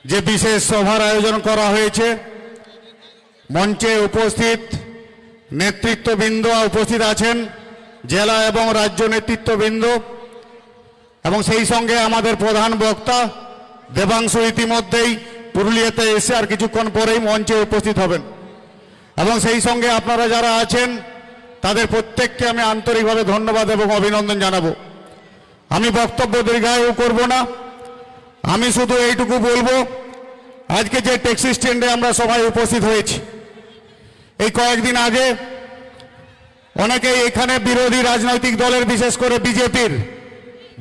যে বিশেষ সভার আয়োজন করা হয়েছে, মঞ্চে উপস্থিত নেতৃত্ববৃন্দ উপস্থিত আছেন, জেলা এবং রাজ্য নেতৃত্ববৃন্দ, এবং সেই সঙ্গে আমাদের প্রধান বক্তা দেবাংশু ইতিমধ্যেই পুরুলিয়াতে এসে আর কিছুক্ষণ পরেই মঞ্চে উপস্থিত হবেন। এবং সেই সঙ্গে আপনারা যারা আছেন তাদের প্রত্যেককে আমি আন্তরিকভাবে ধন্যবাদ এবং অভিনন্দন জানাবো। আমি বক্তব্য দীর্ঘায়ু করব না, আমি শুধু এইটুকু বলবো, আজকে যে ট্যাক্সি স্ট্যান্ডে আমরা সবাই উপস্থিত হয়েছি, এই কয়েকদিন আগে অনেকেই এখানে বিরোধী রাজনৈতিক দলের বিশেষ করে বিজেপির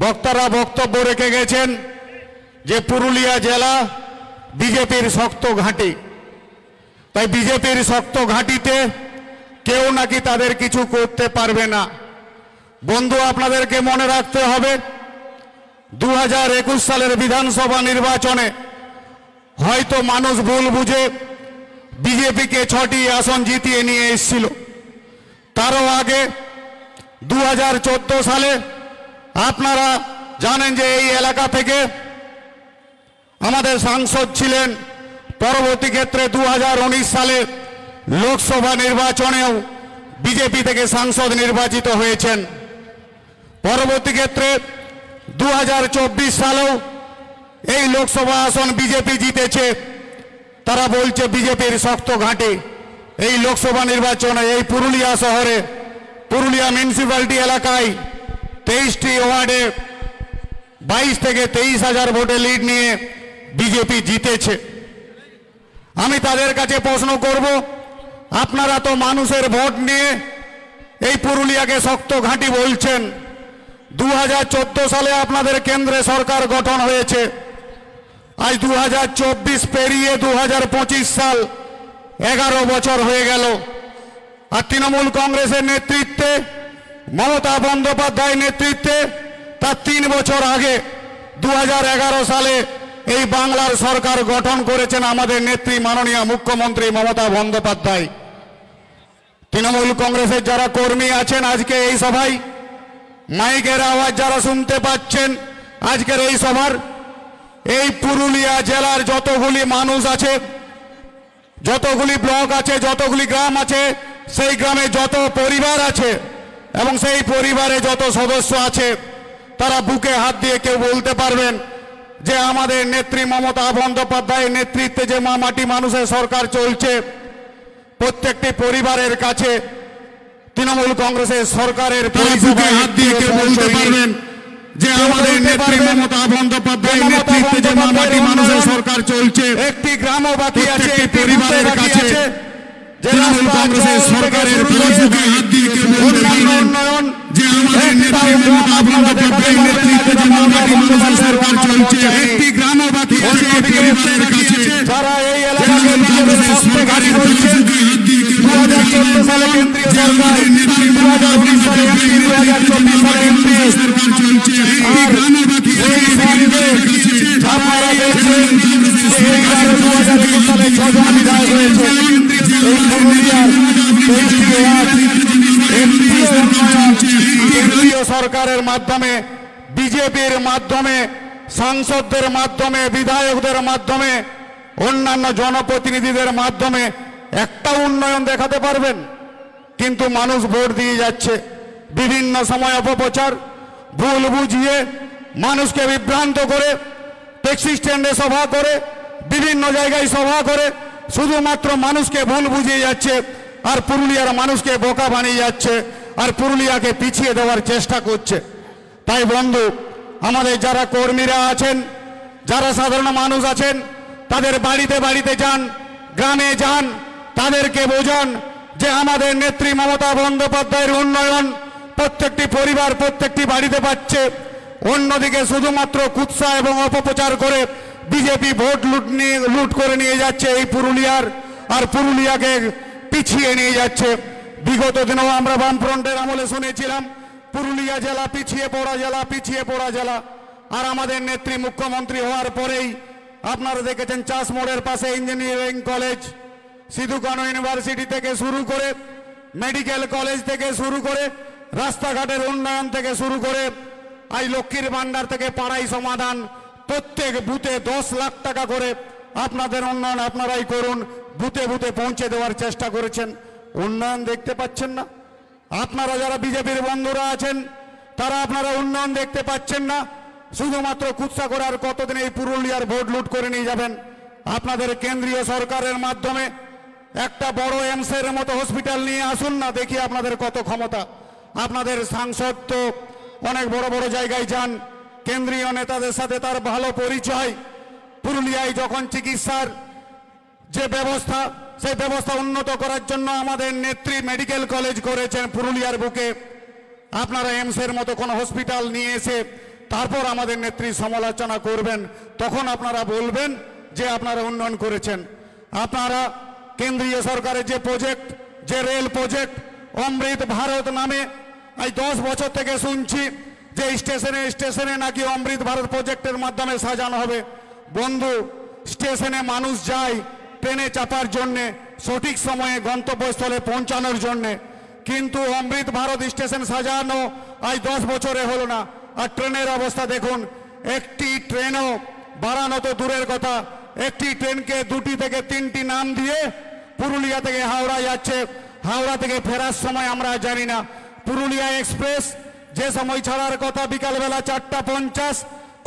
বক্তারা বক্তব্য রেখে গেছেন যে পুরুলিয়া জেলা বিজেপির শক্ত ঘাঁটি, তাই বিজেপির শক্ত ঘাঁটিতে কেউ নাকি তাদের কিছু করতে পারবে না। বন্ধু, আপনাদেরকে মনে রাখতে হবে 2021 সালের বিধানসভা নির্বাচনে হয়তো মানুষ ভুল বুঝে বিজেপিকে 6টি আসন জিতিয়ে নিয়ে এসেছিল। তারও আগে 2014 সালে আপনারা জানেন যে এই এলাকা থেকে আমাদের সাংসদ ছিলেন। পরবর্তী ক্ষেত্রে 2019 সালে লোকসভা নির্বাচনেও বিজেপি থেকে সাংসদ নির্বাচিত হয়েছেন। পরবর্তী ক্ষেত্রে 2024 সালেও এই লোকসভা আসন বিজেপি জিতেছে। তারা বলছে বিজেপির শক্ত ঘাঁটি। এই লোকসভা নির্বাচনে এই পুরুলিয়া শহরে, পুরুলিয়া মিউনিসিপ্যালিটি এলাকায় 23টি ওয়ার্ডে 22 থেকে 23,000 ভোটে লিড নিয়ে বিজেপি জিতেছে। আমি তাদের কাছে প্রশ্ন করব, আপনারা তো মানুষের ভোট নিয়ে এই পুরুলিয়াকে শক্ত ঘাঁটি বলছেন। 2014 সালে আপনাদের কেন্দ্রে সরকার গঠন হয়েছে। আজ 2024 পেরিয়ে 2025 সাল, 11 বছর হয়ে গেল। আর তৃণমূল কংগ্রেসের নেতৃত্বে, মমতা বন্দ্যোপাধ্যায়ের নেতৃত্বে তার 3 বছর আগে 2011 সালে এই বাংলার সরকার গঠন করেছেন আমাদের নেত্রী মাননীয় মুখ্যমন্ত্রী মমতা বন্দ্যোপাধ্যায়। তৃণমূল কংগ্রেসের যারা কর্মী আছেন আজকে এই সভায়, মাইকের আওয়াজ যারা শুনতে পাচ্ছেন আজকের এই সভার, এই পুরুলিয়া জেলার যতগুলি মানুষ আছে, যতগুলি ব্লক আছে, যতগুলি গ্রাম আছে, সেই গ্রামে যত পরিবার আছে এবং সেই পরিবারে যত সদস্য আছে, তারা বুকে হাত দিয়ে কেউ বলতে পারবেন যে আমাদের নেত্রী মমতা বন্দ্যোপাধ্যায়ের নেতৃত্বে যে মা মাটি মানুষের সরকার চলছে, প্রত্যেকটি পরিবারের কাছে তৃণমূল কংগ্রেসের সরকারের বুকে হাত দিয়ে কেউ বলতে পারবেন যে আমাদের নেত্রী মমতা বন্দ্যোপাধ্যায়ের নেতৃত্বে যে মা মাটি মানুষের সরকার চলছে, একটি গ্রামও বাকি আছে, পরিবারের কাছে তৃণমূল কংগ্রেসের সরকারের বুকে হাত দিয়ে কেউ বলতে পারবেন যে আমাদের নেত্রী মমতা বন্দ্যোপাধ্যায়ের নেতৃত্বে যে মা মাটি মানুষের সরকার চলছে, একটি গ্রামও বাকি আছে, পরিবারের কাছে যারা এই এলাকাকে নিজেদের সরকারি বলছে। 2014 সালে কেন্দ্রীয় সরকার, 2019 সালে এমপি, 2024 সালে এমপি, সরকার চলছে, একটি গ্রামও বাকি আছে, পরিবারের কাছে আপনারা দেখছেন যে এই গ্রামে 2021 সালে 6 জন বিধায়ক হয়েছে। এই পুরুলিয়ার 23টি ওয়ার্ড এমপি উন্নয়ন কেন্দ্রীয় সরকারের মাধ্যমে, বিজেপির মাধ্যমে, সাংসদদের মাধ্যমে, বিধায়কদের মাধ্যমে, অন্যান্য জনপ্রতিনিধিদের মাধ্যমে একটা উন্নয়ন দেখাতে পারবেন? কিন্তু মানুষ ভোট দিয়ে যাচ্ছে। বিভিন্ন সময় অপপ্রচার, ভুল বুঝিয়ে মানুষকে বিভ্রান্ত করে, ট্যাক্সি স্ট্যান্ডে সভা করে, বিভিন্ন জায়গায় সভা করে শুধুমাত্র মানুষকে ভুল বুঝিয়ে যাচ্ছে, আর পুরুলিয়ার মানুষকে বোকা বানিয়ে যাচ্ছে, আর পুরুলিয়াকে পিছিয়ে দেওয়ার চেষ্টা করছে। তাই বন্ধু, আমাদের যারা কর্মীরা আছেন, যারা সাধারণ মানুষ আছেন, তাদের বাড়িতে বাড়িতে যান, গ্রামে যান, তাদেরকে বোঝান যে আমাদের নেত্রী মমতা বন্দ্যোপাধ্যায়ের উন্নয়ন প্রত্যেকটি পরিবার, প্রত্যেকটি বাড়িতে পাচ্ছে। অন্যদিকে শুধুমাত্র কুৎসা এবং অপপ্রচার করে বিজেপি ভোট লুট করে নিয়ে যাচ্ছে এই পুরুলিয়ার, আর পুরুলিয়াকে পিছিয়ে নিয়ে যাচ্ছে। বিগত দিনেও আমরা বামফ্রন্টের আমলে শুনেছিলাম পুরুলিয়া জেলা পিছিয়ে পড়া জেলা, পিছিয়ে পড়া জেলা। আর আমাদের নেত্রী মুখ্যমন্ত্রী হওয়ার পরেই আপনারা দেখেছেন চাষ মোড়ের পাশে engineering college, Sidhu Kanu university থেকে শুরু করে, মেডিকেল কলেজ থেকে শুরু করে, রাস্তাঘাটের উন্নয়ন থেকে শুরু করে, আজ লক্ষ্মীর ভান্ডার থেকে পাড়াই সমাধান, প্রত্যেক বুথে 10 লাখ টাকা করে আপনাদের উন্নয়ন আপনারাই করুন, বুথে বুথে পৌঁছে দেওয়ার চেষ্টা করেছেন। উন্নয়ন দেখতে পাচ্ছেন না? আপনারা যারা বিজেপির বন্ধুরা আছেন তারা আপনারা উন্নয়ন দেখতে পাচ্ছেন না? শুধুমাত্র কুৎসা করে আর কতদিন এই পুরুলিয়ার ভোট লুট করে নিয়ে যাবেন? আপনাদের কেন্দ্রীয় সরকারের মাধ্যমে একটা বড় এমসের মতো হসপিটাল নিয়ে আসুন না, দেখি আপনাদের কত ক্ষমতা। আপনাদের সাংসদ তো অনেক বড় বড় জায়গায় যান, কেন্দ্রীয় নেতাদের সাথে তার ভালো পরিচয়। পুরুলিয়ায় যখন চিকিৎসার যে ব্যবস্থা, সেই ব্যবস্থা উন্নত করার জন্য আমাদের নেত্রী মেডিকেল কলেজ করেছেন পুরুলিয়ার বুকে। আপনারা এমসের মতো কোনো হসপিটাল নিয়ে এসে তারপর আমাদের নেত্রী সমালোচনা করবেন, তখন আপনারা বলবেন যে আপনারা উন্নয়ন করেছেন। আপনারা কেন্দ্রীয় সরকারের যে প্রজেক্ট, যে রেল প্রজেক্ট অমৃত ভারত নামে, এই 10 বছর থেকে শুনছি যে স্টেশনে স্টেশনে নাকি অমৃত ভারত প্রজেক্টের মাধ্যমে সাজানো হবে। বন্ধু, স্টেশনে মানুষ যায় ট্রেনে চাপার জন্যে, সঠিক সময়ে গন্তব্যস্থলে পৌঁছানোর জন্যে, কিন্তু অমৃত ভারত স্টেশন সাজানো আজ 10 বছরে হলো না। আর ট্রেনের অবস্থা দেখুন, একটি ট্রেনও বাড়ানো তো দূরের কথা, একটি ট্রেনকে 2টি থেকে 3টি নাম দিয়ে পুরুলিয়া থেকে হাওড়া যাচ্ছে, হাওড়া থেকে ফেরার সময় আমরা জানি না। পুরুলিয়া এক্সপ্রেস যে সময় ছাড়ার কথা বিকালবেলা 4:50,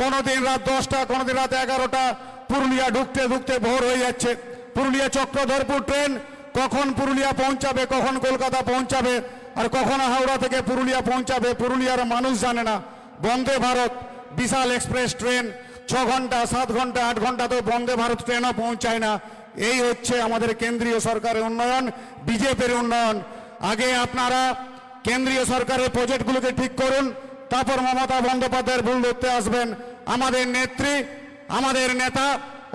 কোনোদিন রাত 10টা, কোনোদিন রাত 11টা, পুরুলিয়া ঢুকতে ঢুকতে ভোর হয়ে যাচ্ছে। পুরুলিয়া চক্রধরপুর ট্রেন কখন পুরুলিয়া পৌঁছাবে, কখন কলকাতা পৌঁছাবে, আর কখন হাওড়া থেকে পুরুলিয়া পৌঁছাবে পুরুলিয়ার মানুষ জানে না। বন্দে ভারত বিশাল এক্সপ্রেস ট্রেন 6 ঘন্টা, 7 ঘন্টা, 8 ঘন্টা তো বন্দে ভারত ট্রেনও পৌঁছায় না। এই হচ্ছে আমাদের কেন্দ্রীয় সরকারের উন্নয়ন, বিজেপির উন্নয়ন। আগে আপনারা কেন্দ্রীয় সরকারের প্রজেক্টগুলোকে ঠিক করুন, তারপর মমতা বন্দ্যোপাধ্যায়ের ভুল ধরতে আসবেন। আমাদের নেত্রী, আমাদের নেতা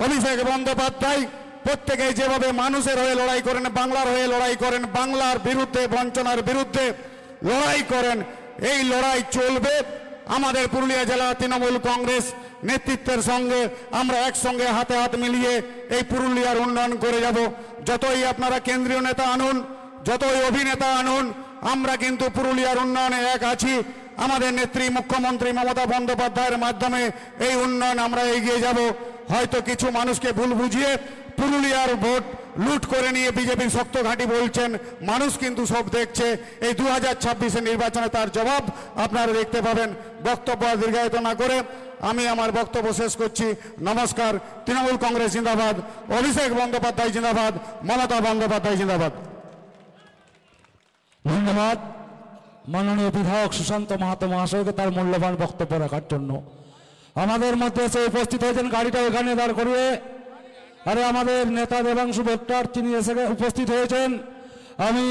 অভিষেক বন্দ্যোপাধ্যায় প্রত্যেকে যেভাবে মানুষের হয়ে লড়াই করেন, বাংলার হয়ে লড়াই করেন, বাংলার বিরুদ্ধে, বঞ্চনার বিরুদ্ধে লড়াই করেন, এই লড়াই চলবে। আমাদের পুরুলিয়া জেলা তৃণমূল কংগ্রেস নেতৃত্বের সঙ্গে আমরা একসঙ্গে হাতে হাত মিলিয়ে এই পুরুলিয়ার উন্নয়ন করে যাব। যতই আপনারা কেন্দ্রীয় নেতা আনুন, যতই অভিনেতা আনুন, আমরা কিন্তু পুরুলিয়ার উন্নয়নে এক আছি। আমাদের নেত্রী মুখ্যমন্ত্রী মমতা বন্দ্যোপাধ্যায়ের মাধ্যমে এই উন্নয়ন আমরা এগিয়ে যাব। হয়তো কিছু মানুষকে ভুল বুঝিয়ে পুরুলিয়ার ভোট লুট করে নিয়ে বিজেপির শক্ত ঘাঁটি বলছেন, মানুষ কিন্তু সব দেখছে। এই 2026-এর নির্বাচনে তার জবাব আপনারা দেখতে পাবেন। বক্তব্য দীর্ঘায়িত না করে আমি আমার বক্তব্য শেষ করছি। নমস্কার। তৃণমূল কংগ্রেস জিন্দাবাদ, অভিষেক বন্দ্যোপাধ্যায় জিন্দাবাদ, মমতা বন্দ্যোপাধ্যায় জিন্দাবাদ। ধন্যবাদ মাননীয় বিধায়ক সুশান্ত মাহাতো মহাশয়কে তার মূল্যবান বক্তব্য রাখার জন্য। আমাদের মধ্যে এসে উপস্থিত হয়েছেন, গাড়িটা এখানে দাঁড় করিয়ে। আরে আমাদের নেতা দেবাংশু ভট্টার, তিনি এসে উপস্থিত হয়েছেন। আমি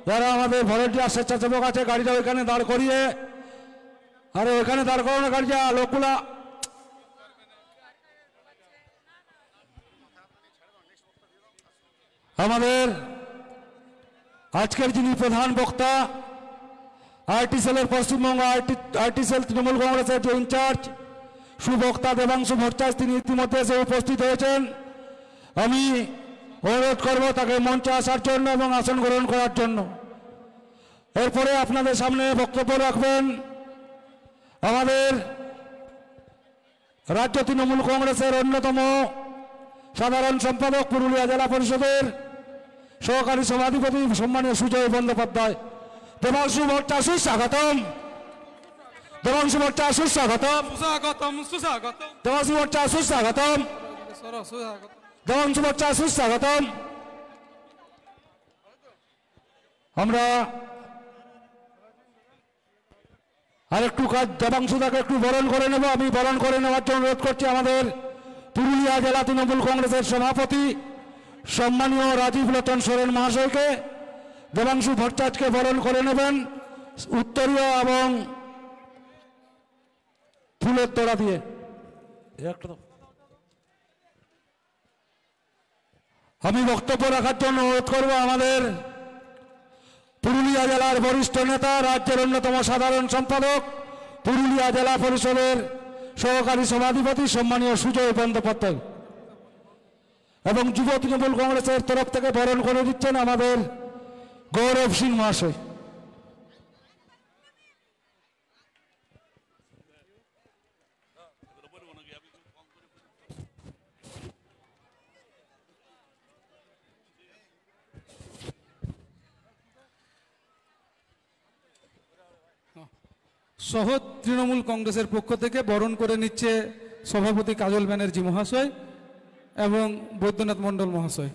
যারা আমাদের ভলেন্টিয়ার স্বেচ্ছাসেবক আছে, গাড়িটা ওইখানে দাঁড় করিয়ে, আরে ওইখানে দাঁড় করানো গাড়িটা, লোকগুলা আমাদের আজকের যিনি প্রধান বক্তা, আইটি সেলের পশ্চিমবঙ্গ আইটি সেল তৃণমূল কংগ্রেসের যে ইনচার্জ সুবক্তা দেবাংশু ভট্টাচার্য, তিনি ইতিমধ্যে এসে উপস্থিত হয়েছেন। আমি অনুরোধ করব তাকে মঞ্চে আসার জন্য এবং আসন গ্রহণ করার জন্য। এরপরে আপনাদের সামনে বক্তব্য রাখবেন আমাদের রাজ্য তৃণমূল কংগ্রেসের অন্যতম সাধারণ সম্পাদক, পুরুলিয়া জেলা পরিষদের সহকারী সভাধিপতি সম্মানীয় সুজয় বন্দ্যোপাধ্যায়। দেবাংশু ভট্টাচার্য সুস্বাগতম। দেবাংশু ভট্টাচার্য সুস্বাগতম। দেবাংশু ভট্টাচার্য সুস্বাগতম। দেবাংশু ভট্টাচার্য সুস্বাগতম। আমরা আরেকটু কাজ দেবাংশুদাকে একটু বরণ করে নেব। আমি বরণ করে নেওয়ার জন্য অনুরোধ করছি আমাদের পুরুলিয়া জেলা তৃণমূল কংগ্রেসের সভাপতি সম্মানীয় রাজীব লোচন সোরেন মহাশয়কে। দেবাংশু ভট্টাচার্যকে বরণ করে নেবেন উত্তরীয় এবং ফুলের তোড়া দিয়ে। আমি বক্তব্য রাখার জন্য অনুরোধ করব আমাদের পুরুলিয়া জেলার বরিষ্ঠ নেতা, রাজ্যের অন্যতম সাধারণ সম্পাদক, পুরুলিয়া জেলা পরিষদের সহকারী সভাধিপতি সম্মানীয় সুজয় বন্দ্যোপাধ্যায়, এবং যুব তৃণমূল কংগ্রেসের তরফ থেকে বরণ করে দিচ্ছেন আমাদের গৌরব সিং মহাশয়। সহ তৃণমূল কংগ্রেসের পক্ষ থেকে বরণ করে নিচ্ছে সভাপতি কাজল ব্যানার্জি মহাশয় এবং বৈদ্যনাথ মণ্ডল মহাশয়।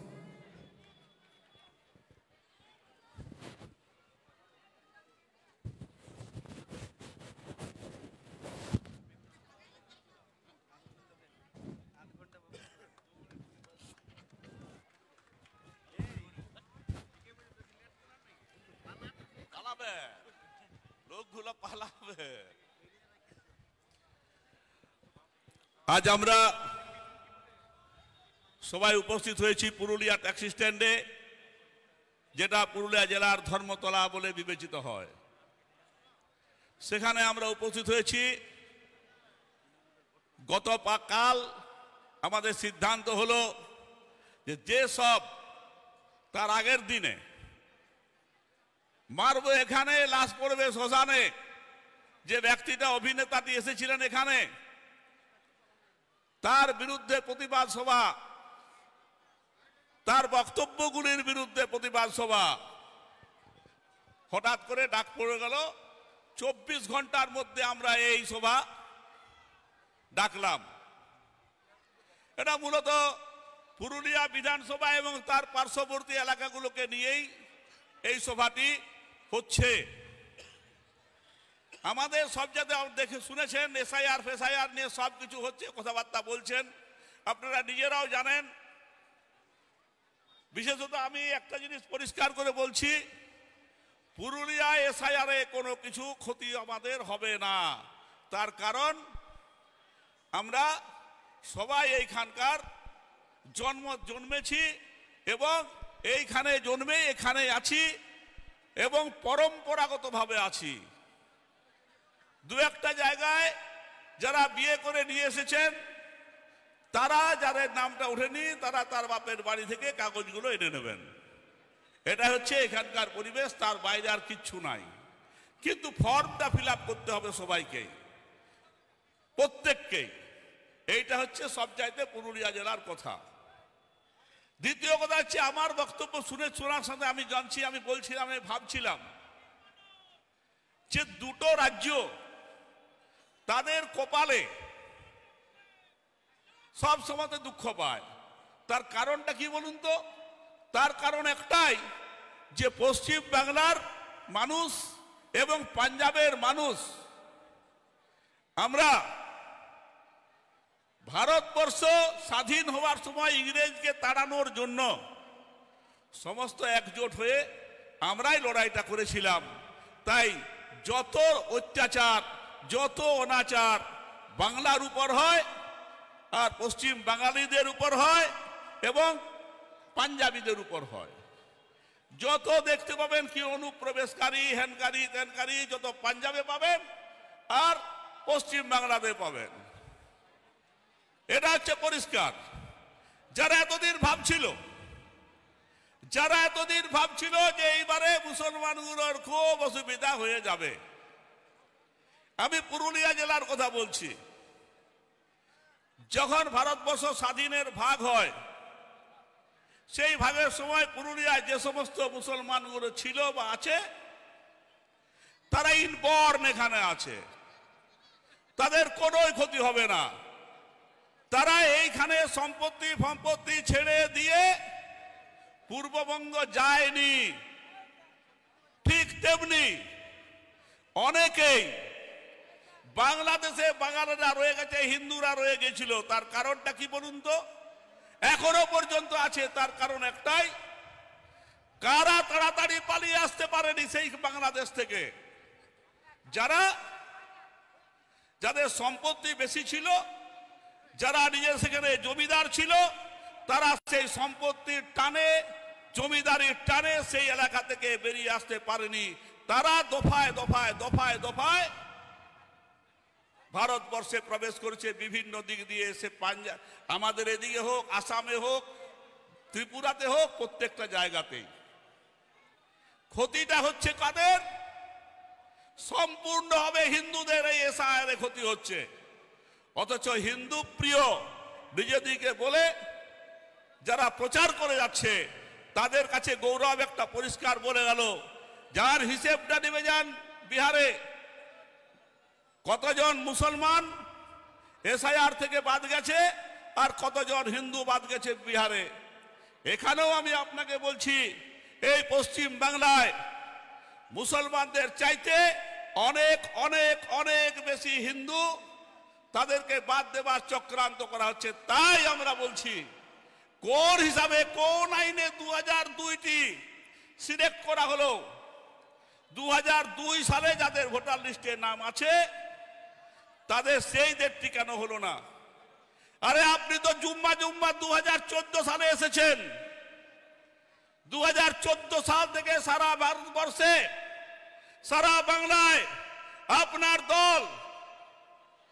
লোকগুলো পালাবে। আজ আমরা সবাই উপস্থিত হয়েছি পুরুলিয়া ট্যাক্সি স্ট্যান্ডে, যেটা পুরুলিয়া জেলার ধর্মতলা বলে বিবেচিত হয়। সেখানে আমরা উপস্থিত হয়েছি। গতকাল আমাদের সিদ্ধান্ত হলো যে সব তার আগের দিনে মারব এখানে, লাশ পড়বে শ্মশানে, যে ব্যক্তিটা অভিনেতাটি এসেছিলেন এখানে, তার বিরুদ্ধে প্রতিবাদ সভা, তার বক্তব্যগুলির বিরুদ্ধে প্রতিবাদ সভা হঠাৎ করে ডাক পড়ে গেল। 24 ঘন্টার মধ্যে আমরা এই সভা ডাকলাম। এটা মূলত পুরুলিয়া বিধানসভা এবং তার পার্শ্ববর্তী এলাকাগুলোকে নিয়েই এই সভাটি হচ্ছে। আমাদের সব জায়গায় দেখে শুনেছেন এসআইআর ফেসআইআর নিয়ে সব কিছু হচ্ছে, কথাবার্তা বলছেন, আপনারা নিজেরাও জানেন। বিশেষত আমি একটা জিনিস পরিষ্কার করে বলছি, পুরুলিয়া এসআইআরে কোনো কিছু ক্ষতি আমাদের হবে না। তার কারণ আমরা সবাই এইখানকার জন্মেছি এবং এইখানে জন্মে এখানে আছি এবং পরম্পরাগতভাবে আছি। দু একটা জায়গায় যারা বিয়ে করে নিয়ে এসেছেন, তারা যাদের নামটা ওঠেনি, তারা তার বাপের বাড়ি থেকে কাগজগুলো এনে নেবেন। এটা হচ্ছে এখানকার পরিবেশ, তার বাইরে আর কিচ্ছু নাই। কিন্তু ফর্মটা ফিল আপ করতে হবে সবাইকে, প্রত্যেককেই। এইটা হচ্ছে সবচাইতে পুরুলিয়া জেলার কথা। দ্বিতীয় কথা হচ্ছে, আমার বক্তব্য শোনার সাথে আমি জানছি, আমি বলছিলাম, আমি ভাবছিলাম যে দুটো রাজ্য তাদের কপালে সব সময় দুঃখ পায়। তার কারণটা কি বলুন তো? তার কারণ একটাই, যে পশ্চিম বাংলার মানুষ এবং পাঞ্জাবের মানুষ, আমরা ভারতবর্ষ স্বাধীন হওয়ার সময় ইংরেজকে তাড়ানোর জন্য সমস্ত একজোট হয়ে আমরাই লড়াইটা করেছিলাম। তাই যত অত্যাচার, যত অনাচার বাংলার উপর হয়, আর পশ্চিম বাঙালিদের উপর হয় এবং পাঞ্জাবিদের উপর হয়, যত দেখতে পাবেন কি অনুপ্রবেশকারী, হ্যানকারী ত্যানকারী যত পাঞ্জাবে পাবেন আর পশ্চিম বাংলাতে পাবেন। এটা হচ্ছে পরিষ্কার। যারা এতদিন ভাবছিল যে এইবারে মুসলমানগুলোর খুব অসুবিধা হয়ে যাবে। আমি পুরুলিয়া জেলার কথা বলছি। যখন ভারতবর্ষ স্বাধীনের ভাগ হয়, সেই ভাগের সময় পুরুলিয়ায় যে সমস্ত মুসলমানগুলো ছিল বা আছে, তারা ইনবর্ন এখানে আছে, তাদের কোনো ক্ষতি হবে না। তারা এইখানে সম্পত্তি ছেড়ে দিয়ে পূর্ববঙ্গ যায়নি। ঠিক তেমনি অনেকেই বাংলাদেশে বাঙালিরা রয়ে গেছে, হিন্দুরা রয়ে গেছিল। তার কারণটা কি বলুন তো? এখনো পর্যন্ত আছে। তার কারণ একটাই, কারা তাড়াতাড়ি পালিয়ে আসতে পারেনি সেই বাংলাদেশ থেকে। যাদের সম্পত্তি বেশি ছিল, যারা নিজের সেখানে জমিদার ছিল, তারা সেই সম্পত্তির টানে, জমিদারির টানে সেই এলাকা থেকে বেরিয়ে আসতে পারেনি। তারা দফায় দফায় দফায় দফায় ভারতবর্ষে প্রবেশ করেছে বিভিন্ন দিক দিয়ে। সে পাঞ্জাব, আমাদের এদিকে হোক, আসামে হোক, ত্রিপুরাতে হোক, প্রত্যেকটা জায়গাতেই। ক্ষতিটা হচ্ছে কাদের? সম্পূর্ণভাবে হিন্দুদের এই এসআইআরে ক্ষতি হচ্ছে। অথচ হিন্দু প্রিয় বিজেপিকে বলে যারা প্রচার করে যাচ্ছে, তাদের কাছে গৌরব একটা পরিষ্কার বলে গেল, যার হিসেবটা নেবে যান বিহারে, কতজন মুসলমান এসআইআর থেকে বাদ গেছে আর কতজন হিন্দু বাদ গেছে বিহারে। এখানেও আমি আপনাকে বলছি, এই পশ্চিম বাংলায় মুসলমানদের চাইতে অনেক অনেক অনেক বেশি হিন্দু, তাদেরকে বাদ দেবার চক্রান্ত করা হচ্ছে। তাই আমরা বলছি, কোন হিসাবে কোন আইনে 2002টি সিলেক্ট করা হলো? 2002 সালে যাদের ভোটার লিস্টে নাম আছে তাদের সেই ডেটটি কেন হলো না? আরে আপনি তো জুম্মা 2014 সালে এসেছেন। 2014 সাল থেকে সারা ভারতবর্ষে, সারা বাংলায় আপনার দল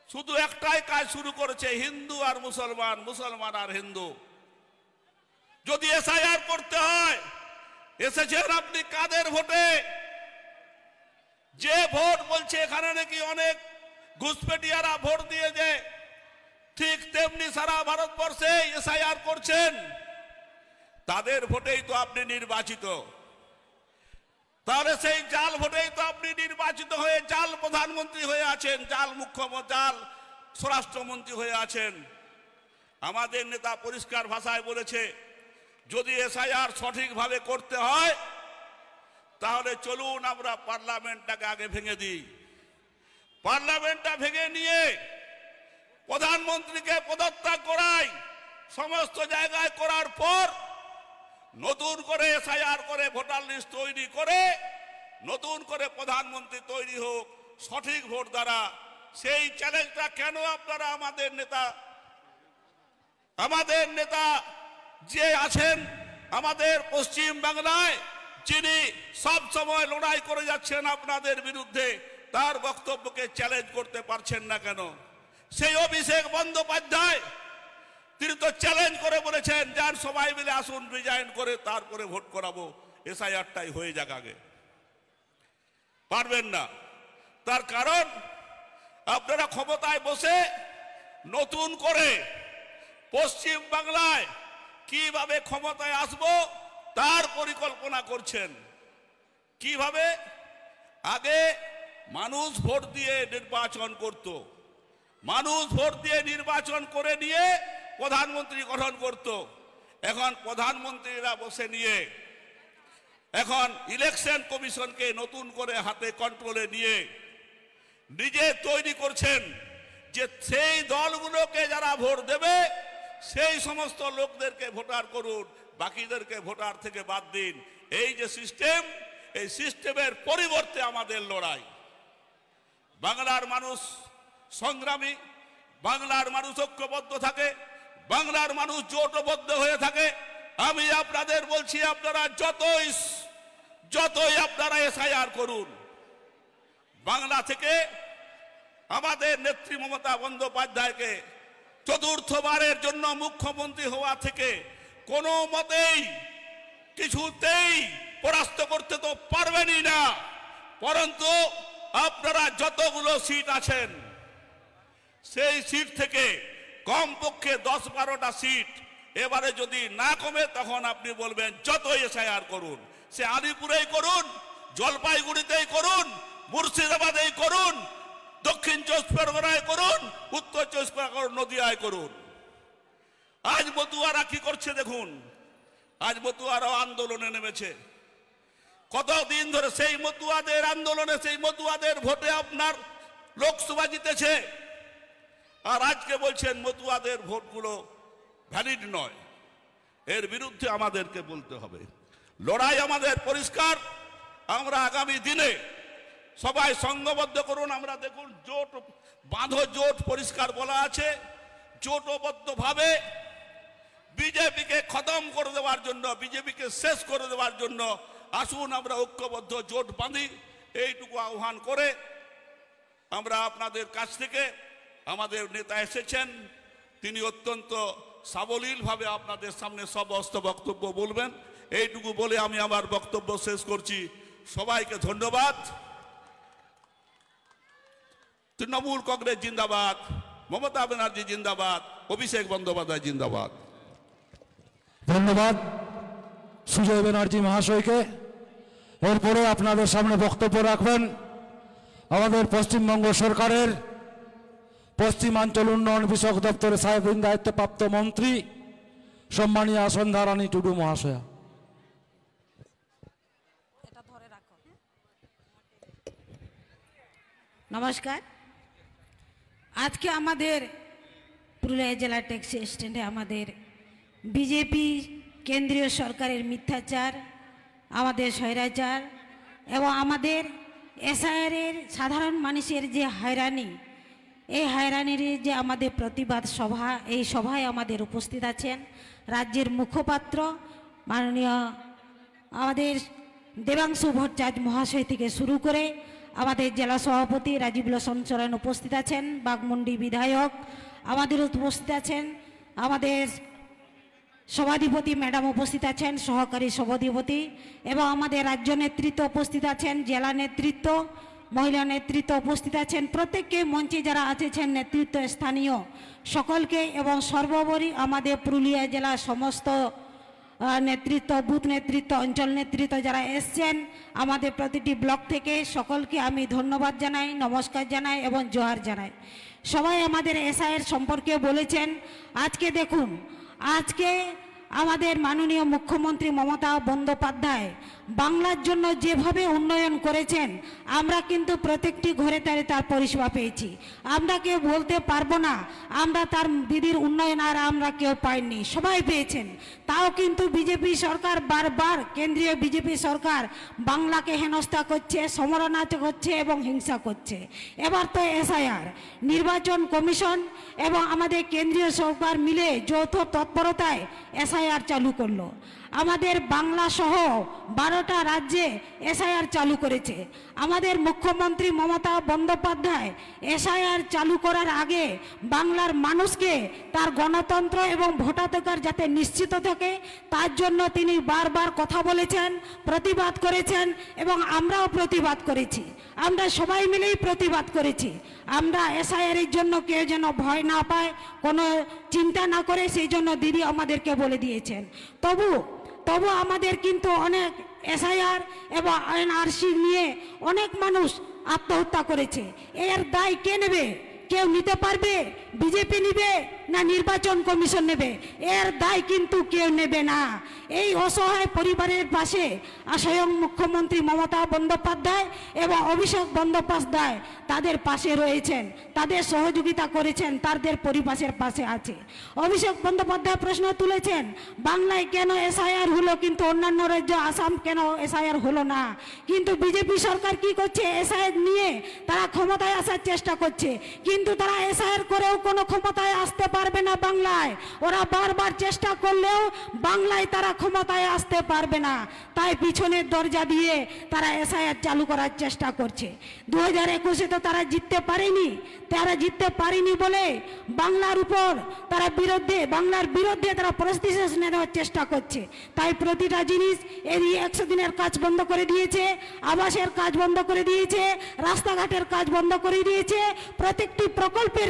শুধু একটাই কাজ শুরু করেছে, হিন্দু আর মুসলমান, মুসলমান আর হিন্দু। যদি এসআইআর করতে হয়, এসেছেন আপনি কাদের ভোটে? যে ভোট বলছে এখানে নাকি অনেক ঘুষপেটিয়ারা ভোট দিয়েছে, ঠিক তেমনি সারা ভারতবর্ষে এসআইআর করছেন, তাদের ভোটেই তো আপনি নির্বাচিত। তাহলে সেই জাল ভোটেই তো আপনি নির্বাচিত হয়ে জাল প্রধানমন্ত্রী হয়ে আছেন, জাল মুখ্যমন্ত্রী, জাল স্বরাষ্ট্রমন্ত্রী হয়ে আছেন। আমাদের নেতা পরিষ্কার ভাষায় বলেছে, যদি এসআইআর সঠিকভাবে করতে হয় তাহলে চলুন আমরা পার্লামেন্টটাকে আগে ভেঙে দিই। পার্লামেন্টটা ভেঙে নিয়ে প্রধানমন্ত্রীকে পদত্যাগ করাই, সমস্ত জায়গায় করার পর নতুন করে এসআইআর করে ভোটার লিস্ট তৈরি করে নতুন করে প্রধানমন্ত্রী তৈরি হোক সঠিক ভোট দ্বারা। সেই চ্যালেঞ্জটা কেন আপনারা আমাদের নেতা যে আছেন আমাদের পশ্চিম বাংলায়, যিনি সব সময় লড়াই করে যাচ্ছেন আপনাদের বিরুদ্ধে, তার বক্তব্যকে চ্যালেঞ্জ করতে পারছেন না কেন? সেই অভিষেক বন্দ্যোপাধ্যায় তিনি তো চ্যালেঞ্জ করে বলেছেন, যার সবাই মিলে আসুন রিজাইন করে তারপরে ভোট করাবো, এসআইআরটাই হয়ে যাক আগে। পারবেন না। তার কারণ আপনারা ক্ষমতায় বসে নতুন করে পশ্চিম বাংলায় কিভাবে ক্ষমতায় আসব তার পরিকল্পনা করছেন। কিভাবে? আগে মানুষ ভোট দিয়ে নির্বাচন করত, মানুষ ভোট দিয়ে নির্বাচন করে নিয়ে প্রধানমন্ত্রী গঠন করত। এখন প্রধানমন্ত্রীরা বসে নিয়ে এখন ইলেকশন কমিশনকে নতুন করে হাতে কন্ট্রোলে নিয়ে নিজে তৈরি করছেন যে সেই দলগুলোকে যারা ভোট দেবে সেই সমস্ত লোকদেরকে ভোটার করুন, বাকিদেরকে ভোটার থেকে বাদ দিন। এই যে সিস্টেম, এই সিস্টেমের পরিবর্তে আমাদের লড়াই। বাংলার মানুষ সংগ্রামী, বাংলার মানুষ ঐক্যবদ্ধ থাকে, বাংলার মানুষ জোটবদ্ধ হয়ে থাকে। আমি আপনাদের বলছি, আপনারা যতই আপনারা এসআইআর করুন, বাংলা থেকে আমাদের নেত্রী মমতা বন্দ্যোপাধ্যায়কে চতুর্থবারের জন্য মুখ্যমন্ত্রী হওয়া থেকে কোনো মতেই কিছুতেই পরাস্ত করতে তো পারবেনই না। পরন্তু আপনারা যতগুলো সিট আছেন সেই সিট থেকে কমপক্ষে 10-12টা সিট এবারে যদি না কমে তখন আপনি বলবেন যতই এসআইআর করুন, সে আলিপুরেই করুন, জলপাইগুড়িতেই করুন, মুর্শিদাবাদেই করুন, দক্ষিণ 24 পরগনায় করুন, উত্তর 24 পরগনা নদিয়ায় করুন। আজ মতুয়ারা কি করছে দেখুন, আজ মতুয়ারাও আন্দোলনে নেমেছে। কতদিন ধরে সেই মতুয়াদের আন্দোলনে, সেই মতুয়াদের ভোটে আপনার লোকসভা জিতেছে, আর আজকে বলছেন মতুয়াদের ভোটগুলো ভ্যালিড নয়। এর বিরুদ্ধে আমাদেরকে বলতে হবে। লড়াই আমাদের পরিষ্কার। আমরা আগামী দিনে সবাই সংঘবদ্ধ করুন। আমরা দেখুন জোট বাঁধো, জোট পরিষ্কার বলা আছে। জোটবদ্ধভাবে বিজেপিকে খতম করে দেওয়ার জন্য, বিজেপিকে শেষ করে দেওয়ার জন্য আসুন আমরা ঐক্যবদ্ধ জোট বাঁধি। এইটুকু আহ্বান করে আমরা আপনাদের কাছ থেকে, আমাদের নেতা এসেছেন, তিনি অত্যন্ত সাবলীলভাবে আপনাদের সামনে সমস্ত বক্তব্য বলবেন। এইটুকু বলে আমি আমার বক্তব্য শেষ করছি। সবাইকে ধন্যবাদ। তৃণমূল কংগ্রেস জিন্দাবাদ, মমতা ব্যানার্জি জিন্দাবাদ, অভিষেক বন্দ্যোপাধ্যায় জিন্দাবাদ। ধন্যবাদ সুজয় ব্যানার্জি মহাশয়কে। এরপরে আপনাদের সামনে বক্তব্য রাখবেন আমাদের পশ্চিমবঙ্গ সরকারের পশ্চিমাঞ্চল উন্নয়ন বিষয়ক দপ্তরের সাহেবিন দায়িত্বপ্রাপ্ত মন্ত্রী সম্মানীয় সন্ধ্যা রানী টুডু মহাশয়া। নমস্কার। আজকে আমাদের পুরুলিয়া জেলা ট্যাক্সি স্ট্যান্ডে আমাদের বিজেপি কেন্দ্রীয় সরকারের মিথ্যাচার, আমাদের স্বৈরাচার এবং আমাদের এসআইআরের সাধারণ মানুষের যে হয়রানি, এই হয়রানির যে আমাদের প্রতিবাদ সভা, এই সভায় আমাদের উপস্থিত আছেন রাজ্যের মুখপাত্র মাননীয় আমাদের দেবাংশু ভট্টাচার্য মহাশয় থেকে শুরু করে আমাদের জেলা সভাপতি রাজীব লোচন সরেন উপস্থিত আছেন, বাঘমুন্ডি বিধায়ক আমাদের উপস্থিত আছেন, আমাদের সভাধিপতি ম্যাডাম উপস্থিত আছেন, সহকারী সভাধিপতি এবং আমাদের রাজ্য নেতৃত্ব উপস্থিত আছেন, জেলা নেতৃত্ব, মহিলা নেতৃত্ব উপস্থিত আছেন। প্রত্যেককে মঞ্চে যারা আছেন নেতৃত্ব স্থানীয় সকলকে এবং সর্বোপরি আমাদের পুরুলিয়া জেলার সমস্ত নেতৃত্ব, বুথ নেতৃত্ব, অঞ্চল নেতৃত্ব যারা এসছেন আমাদের প্রতিটি ব্লক থেকে, সকলকে আমি ধন্যবাদ জানাই, নমস্কার জানাই এবং জোহার জানাই। সবাই আমাদের এসআইআর সম্পর্কে বলেছেন। আজকে দেখুন, আজকে আমাদের মাননীয় মুখ্যমন্ত্রী মমতা বন্দ্যোপাধ্যায় বাংলার জন্য যেভাবে উন্নয়ন করেছেন, আমরা কিন্তু প্রত্যেকটি ঘরে তার পরিষেবা পেয়েছি। আমরা কেউ বলতে পারবো না আমরা তার দিদির উন্নয়ন আর আমরা কেউ পাইনি, সবাই পেয়েছেন। তাও কিন্তু বিজেপি সরকার বারবার, কেন্দ্রীয় বিজেপি সরকার বাংলাকে হেনস্থা করছে, সমালোচনা করছে এবং হিংসা করছে। এবার তো এসআইআর, নির্বাচন কমিশন এবং আমাদের কেন্দ্রীয় সরকার মিলে যৌথ তৎপরতায় এসআইআর চালু করলো। আমাদের বাংলা সহ 12টা রাজ্যে এসআইআর চালু করেছে। আমাদের মুখ্যমন্ত্রী মমতা বন্দ্যোপাধ্যায় এসআইআর চালু করার আগে বাংলার মানুষকে তার গণতন্ত্র এবং ভোটাধিকার যাতে নিশ্চিত থাকে তার জন্য তিনি বারবার কথা বলেছেন, প্রতিবাদ করেছেন এবং আমরাও প্রতিবাদ করেছি। আমরা সবাই মিলেই প্রতিবাদ করেছি। আমরা এসআইআরের জন্য কেউ যেন ভয় না পায়, কোনো চিন্তা না করে, সেই জন্য দিদি আমাদেরকে বলে দিয়েছেন। তবু আমাদের কিন্তু অনেক এসআইআর এবং এনআরসি নিয়ে অনেক মানুষ আত্মহত্যা করেছে। এর দায় কে নেবে? কেউ নিতে পারবে? বিজেপি নেবে না নির্বাচন কমিশন নেবে? এর দায় কিন্তু কেউ নেবে না। এই অসহায় পরিবারের পাশে স্বয়ং মুখ্যমন্ত্রী মমতা বন্দ্যোপাধ্যায় এবং অভিষেক বন্দ্যোপাধ্যায় তাদের পাশে রয়েছেন, তাদের সহযোগিতা করেছেন, তাদের পরিবারের পাশে আছে। অভিষেক বন্দ্যোপাধ্যায় প্রশ্ন তুলেছেন বাংলায় কেন এসআইআর হলো কিন্তু অন্যান্য রাজ্য আসাম কেন এসআইআর হলো না? কিন্তু বিজেপি সরকার কি করছে? এসআইআর নিয়ে তারা ক্ষমতায় আসার চেষ্টা করছে, কিন্তু তারা এসআইআর করেও কোনো ক্ষমতায় আসতে পারবে না বাংলায়। ওরা বারবার চেষ্টা করলেও বাংলায় তারা ক্ষমতায় আসতে পারবে না। তাই পিছনের দরজা দিয়ে তারা এসআইআর চালু করার চেষ্টা করছে। 2021-এ তো তারা জিততে পারেনি বলে বাংলার উপর বাংলার বিরুদ্ধে তারা প্রস্তুতি নেওয়ার চেষ্টা করছে। তাই প্রতিটা জিনিস, এই 100 দিনের কাজ বন্ধ করে দিয়েছে, আবাসের কাজ বন্ধ করে দিয়েছে, রাস্তাঘাটের কাজ বন্ধ করে দিয়েছে, প্রত্যেকটি প্রকল্পের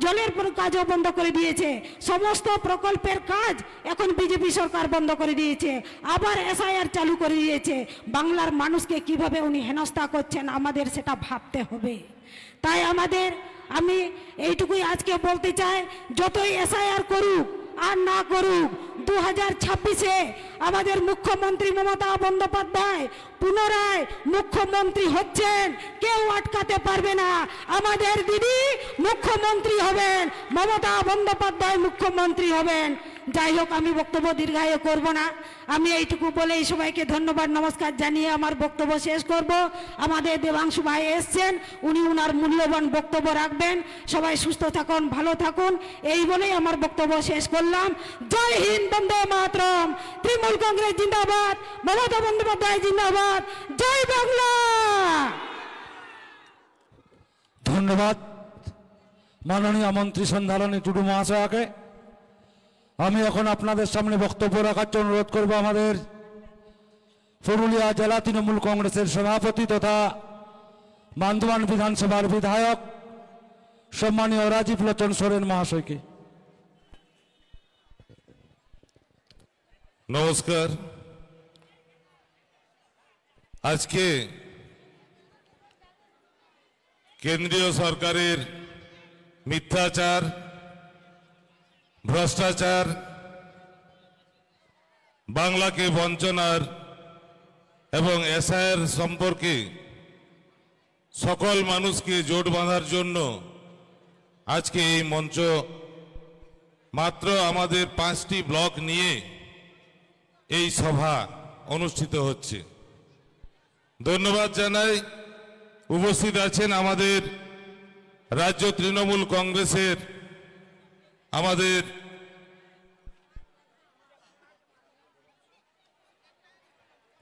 জলের কাজও বন্ধ করে দিয়েছে। সমস্ত প্রকল্পের কাজ এখন বিজেপি সরকার বন্ধ করে দিয়েছে, আবার এসআইআর চালু করে দিয়েছে। বাংলার মানুষকে কিভাবে উনি হেনস্থা করছেন আমাদের সেটা ভাবতে হবে। তাই আমি এইটুকুই আজকে বলতে চাই, যতই এসআইআর করুক আর না করুক, 2026-এ আমাদের মুখ্যমন্ত্রী মমতা বন্দ্যোপাধ্যায় পুনরায় মুখ্যমন্ত্রী হচ্ছেন, কেউ আটকাতে পারবে না। আমাদের দিদি মুখ্যমন্ত্রী হবেন, মমতা বন্দ্যোপাধ্যায় মুখ্যমন্ত্রী হবেন। যাই হোক, আমি বক্তব্য দীর্ঘায়ু করব না। আমি এইটুকু বলে এই সবাইকে ধন্যবাদ নমস্কার জানিয়ে আমার বক্তব্য শেষ করব। আমাদের দেবাংশু ভাই এসছেন, উনি উনার মূল্যবান বক্তব্য রাখবেন। সবাই সুস্থ থাকুন, ভালো থাকুন, এই বলেই আমার বক্তব্য শেষ করলাম। জয় হিন্দ, বন্দে মাতরম, তৃণমূল কংগ্রেস জিন্দাবাদ, মমতা বন্দ্যোপাধ্যায় জিন্দাবাদ, জয় বাংলা। ধন্যবাদ মাননীয় মন্ত্রী সন্ধ্যা রানী টুডু মহাশয়াকে। আমি এখন আপনাদের সামনে বক্তব্য রাখার জন্য অনুরোধ করব আমাদের পুরুলিয়া জেলা তৃণমূল কংগ্রেসের সভাপতি তথা বান্দোয়ান বিধানসভার বিধায়ক সম্মানীয় রাজীব লোচন সোরেন মহাশয়কে। নমস্কার। আজকে কেন্দ্রীয় সরকারের মিথ্যাচার, ভ্রষ্টাচার, বাংলাকে বঞ্চনার এবং এসআইআর সম্পর্কে সকল মানুষকে জোট বাঁধার জন্য আজকে এই মঞ্চ মাত্র আমাদের 5টি ব্লক নিয়ে এই সভা অনুষ্ঠিত হচ্ছে। ধন্যবাদ জানাই উপস্থিত আছেন আমাদের রাজ্য তৃণমূল কংগ্রেসের আমাদের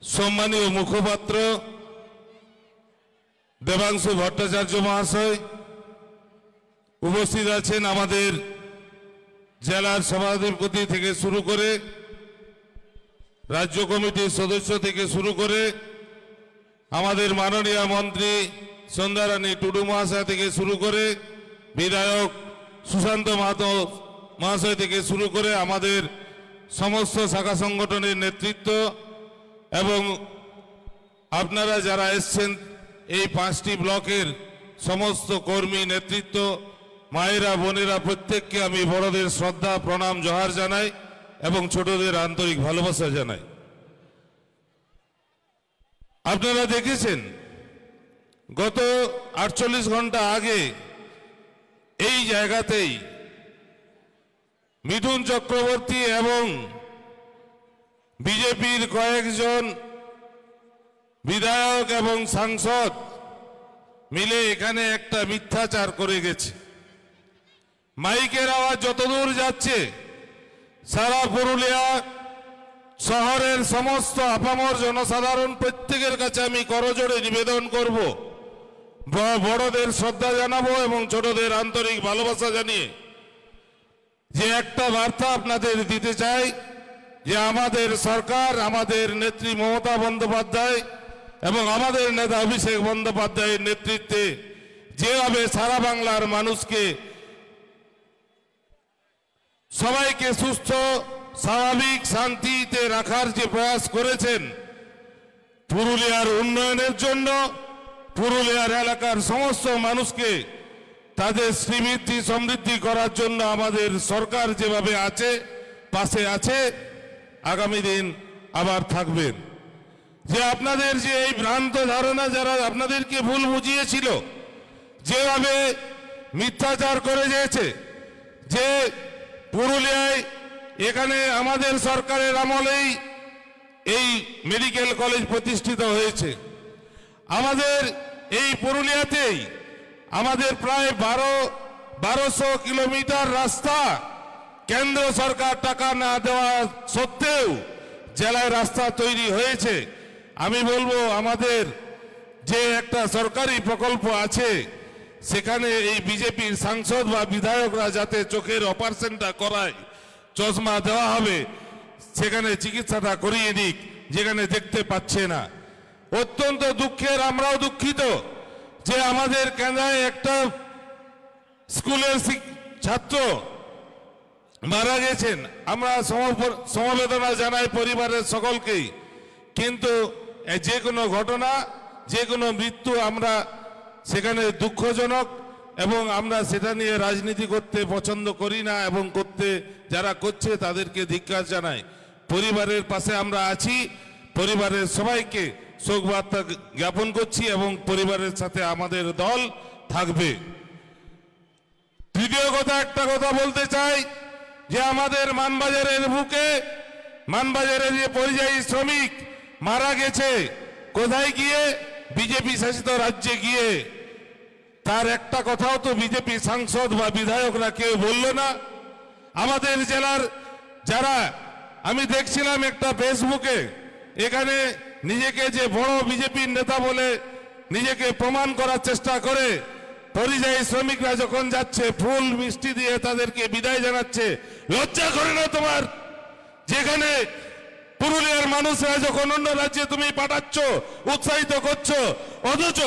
সম্মানীয় মুখপাত্র দেবাংশু ভট্টাচার্য মহাশয়, উপস্থিত আছেন আমাদের জেলার সভাধিপতি থেকে শুরু করে রাজ্য কমিটির সদস্য থেকে শুরু করে আমাদের মাননীয় মন্ত্রী সন্ধ্যারানী টুডু মহাশয় থেকে শুরু করে বিধায়ক সুশান্ত মাহাতো মহাশয় থেকে শুরু করে আমাদের সমস্ত শাখা সংগঠনের নেতৃত্ব এবং আপনারা যারা এসছেন এই 5টি ব্লকের সমস্ত কর্মী নেতৃত্ব, মায়েরা বোনেরা, প্রত্যেককে আমি বড়দের শ্রদ্ধা প্রণাম জোহার জানাই এবং ছোটদের আন্তরিক ভালোবাসা জানাই। আপনারা দেখেছেন গত 48 ঘন্টা আগে এই জায়গাতেই মিঠুন চক্রবর্তী এবং বিজেপির কয়েকজন বিধায়ক এবং সাংসদ মিলে এখানে একটা মিথ্যাচার করে গেছে। মাইকের আওয়াজ যতদূর যাচ্ছে সারা পুরুলিয়া শহরের সমস্ত আপামর জনসাধারণ প্রত্যেকের কাছে আমি করজোড়ে নিবেদন করব, বড়দের শ্রদ্ধা জানাবো এবং ছোটদের আন্তরিক ভালোবাসা জানিয়ে যে একটা বার্তা আপনাদের দিতে চাই যে আমাদের সরকার, আমাদের নেত্রী মমতা বন্দ্যোপাধ্যায় এবং আমাদের নেতা অভিষেক বন্দ্যোপাধ্যায়ের নেতৃত্বে যেভাবে সারা বাংলার মানুষকে সবাইকে সুস্থ স্বাভাবিক শান্তিতে রাখার যে প্রয়াস করেছেন, পুরুলিয়ার উন্নয়নের জন্য পুরুলিয়ার এলাকার সমস্ত মানুষকে তাদের শ্রীবৃদ্ধি সমৃদ্ধি করার জন্য আমাদের সরকার যেভাবে আছে, পাশে আছে, আগামী দিন আবার থাকবেন। যে আপনাদের যে এই ভ্রান্ত ধারণা যারা আপনাদেরকে ভুল বুঝিয়েছিল, যেভাবে মিথ্যাচার করে গেছে যে পুরুলিয়ায় এখানে আমাদের সরকারের আমলেই এই মেডিকেল কলেজ প্রতিষ্ঠিত হয়েছে, আমাদের এই পুরুলিয়াতেই আমাদের প্রায় 1200 কিলোমিটার রাস্তা কেন্দ্র সরকার টাকা না দেওয়া সত্ত্বেও জেলায় রাস্তা তৈরি হয়েছে। আমি বলবো আমাদের যে একটা সরকারি প্রকল্প আছে সেখানে এই বিজেপির সাংসদ বা বিধায়করা যাতে চোখের অপারেশনটা করায়, চশমা দেওয়া হবে, সেখানে চিকিৎসাটা করিয়ে দিক যেখানে দেখতে পাচ্ছে না। অত্যন্ত দুঃখের, আমরাও দুঃখিত যে আমাদের কেন্দ্রায় একটা স্কুলের ছাত্র মারা গেছেন। আমরা সমবেদনা জানাই পরিবারের সকলকেই, কিন্তু যে কোনো ঘটনা, যে কোনো মৃত্যু আমরা সেখানে দুঃখজনক এবং আমরা সেটা নিয়ে রাজনীতি করতে পছন্দ করি না এবং করতে যারা করছে তাদেরকে ধিক্কার জানাই। পরিবারের পাশে আমরা আছি, পরিবারের সবাইকে শোক বার্তা জ্ঞাপন করছি এবং পরিবারের সাথে আমাদের দল থাকবে। তৃতীয় কথা, একটা কথা বলতে চাই যে আমাদের মানবাজারের বুকে, মানবাজারের যে পরিযায়ী শ্রমিক মারা গেছে কোথায় গিয়ে? বিজেপি শাসিত রাজ্যে গিয়ে। তার একটা কথাও তো বিজেপি সাংসদ বা বিধায়করা কেউ বলল না। আমাদের জেলার যারা, আমি দেখছিলাম একটা ফেসবুকে, এখানে নিজেকে যে বড় বিজেপির নেতা বলে নিজেকে প্রমাণ করার চেষ্টা করে পরিযায়ী শ্রমিকরা যখন যাচ্ছে ফুল মিষ্টি দিয়ে তাদেরকে বিদায় জানাচ্ছে। লজ্জা করে না তোমার? যেখানে পুরুলিয়ার মানুষরা যখন অন্য রাজ্যে তুমি পাঠাচ্ছ, উৎসাহিত করছো, অথচ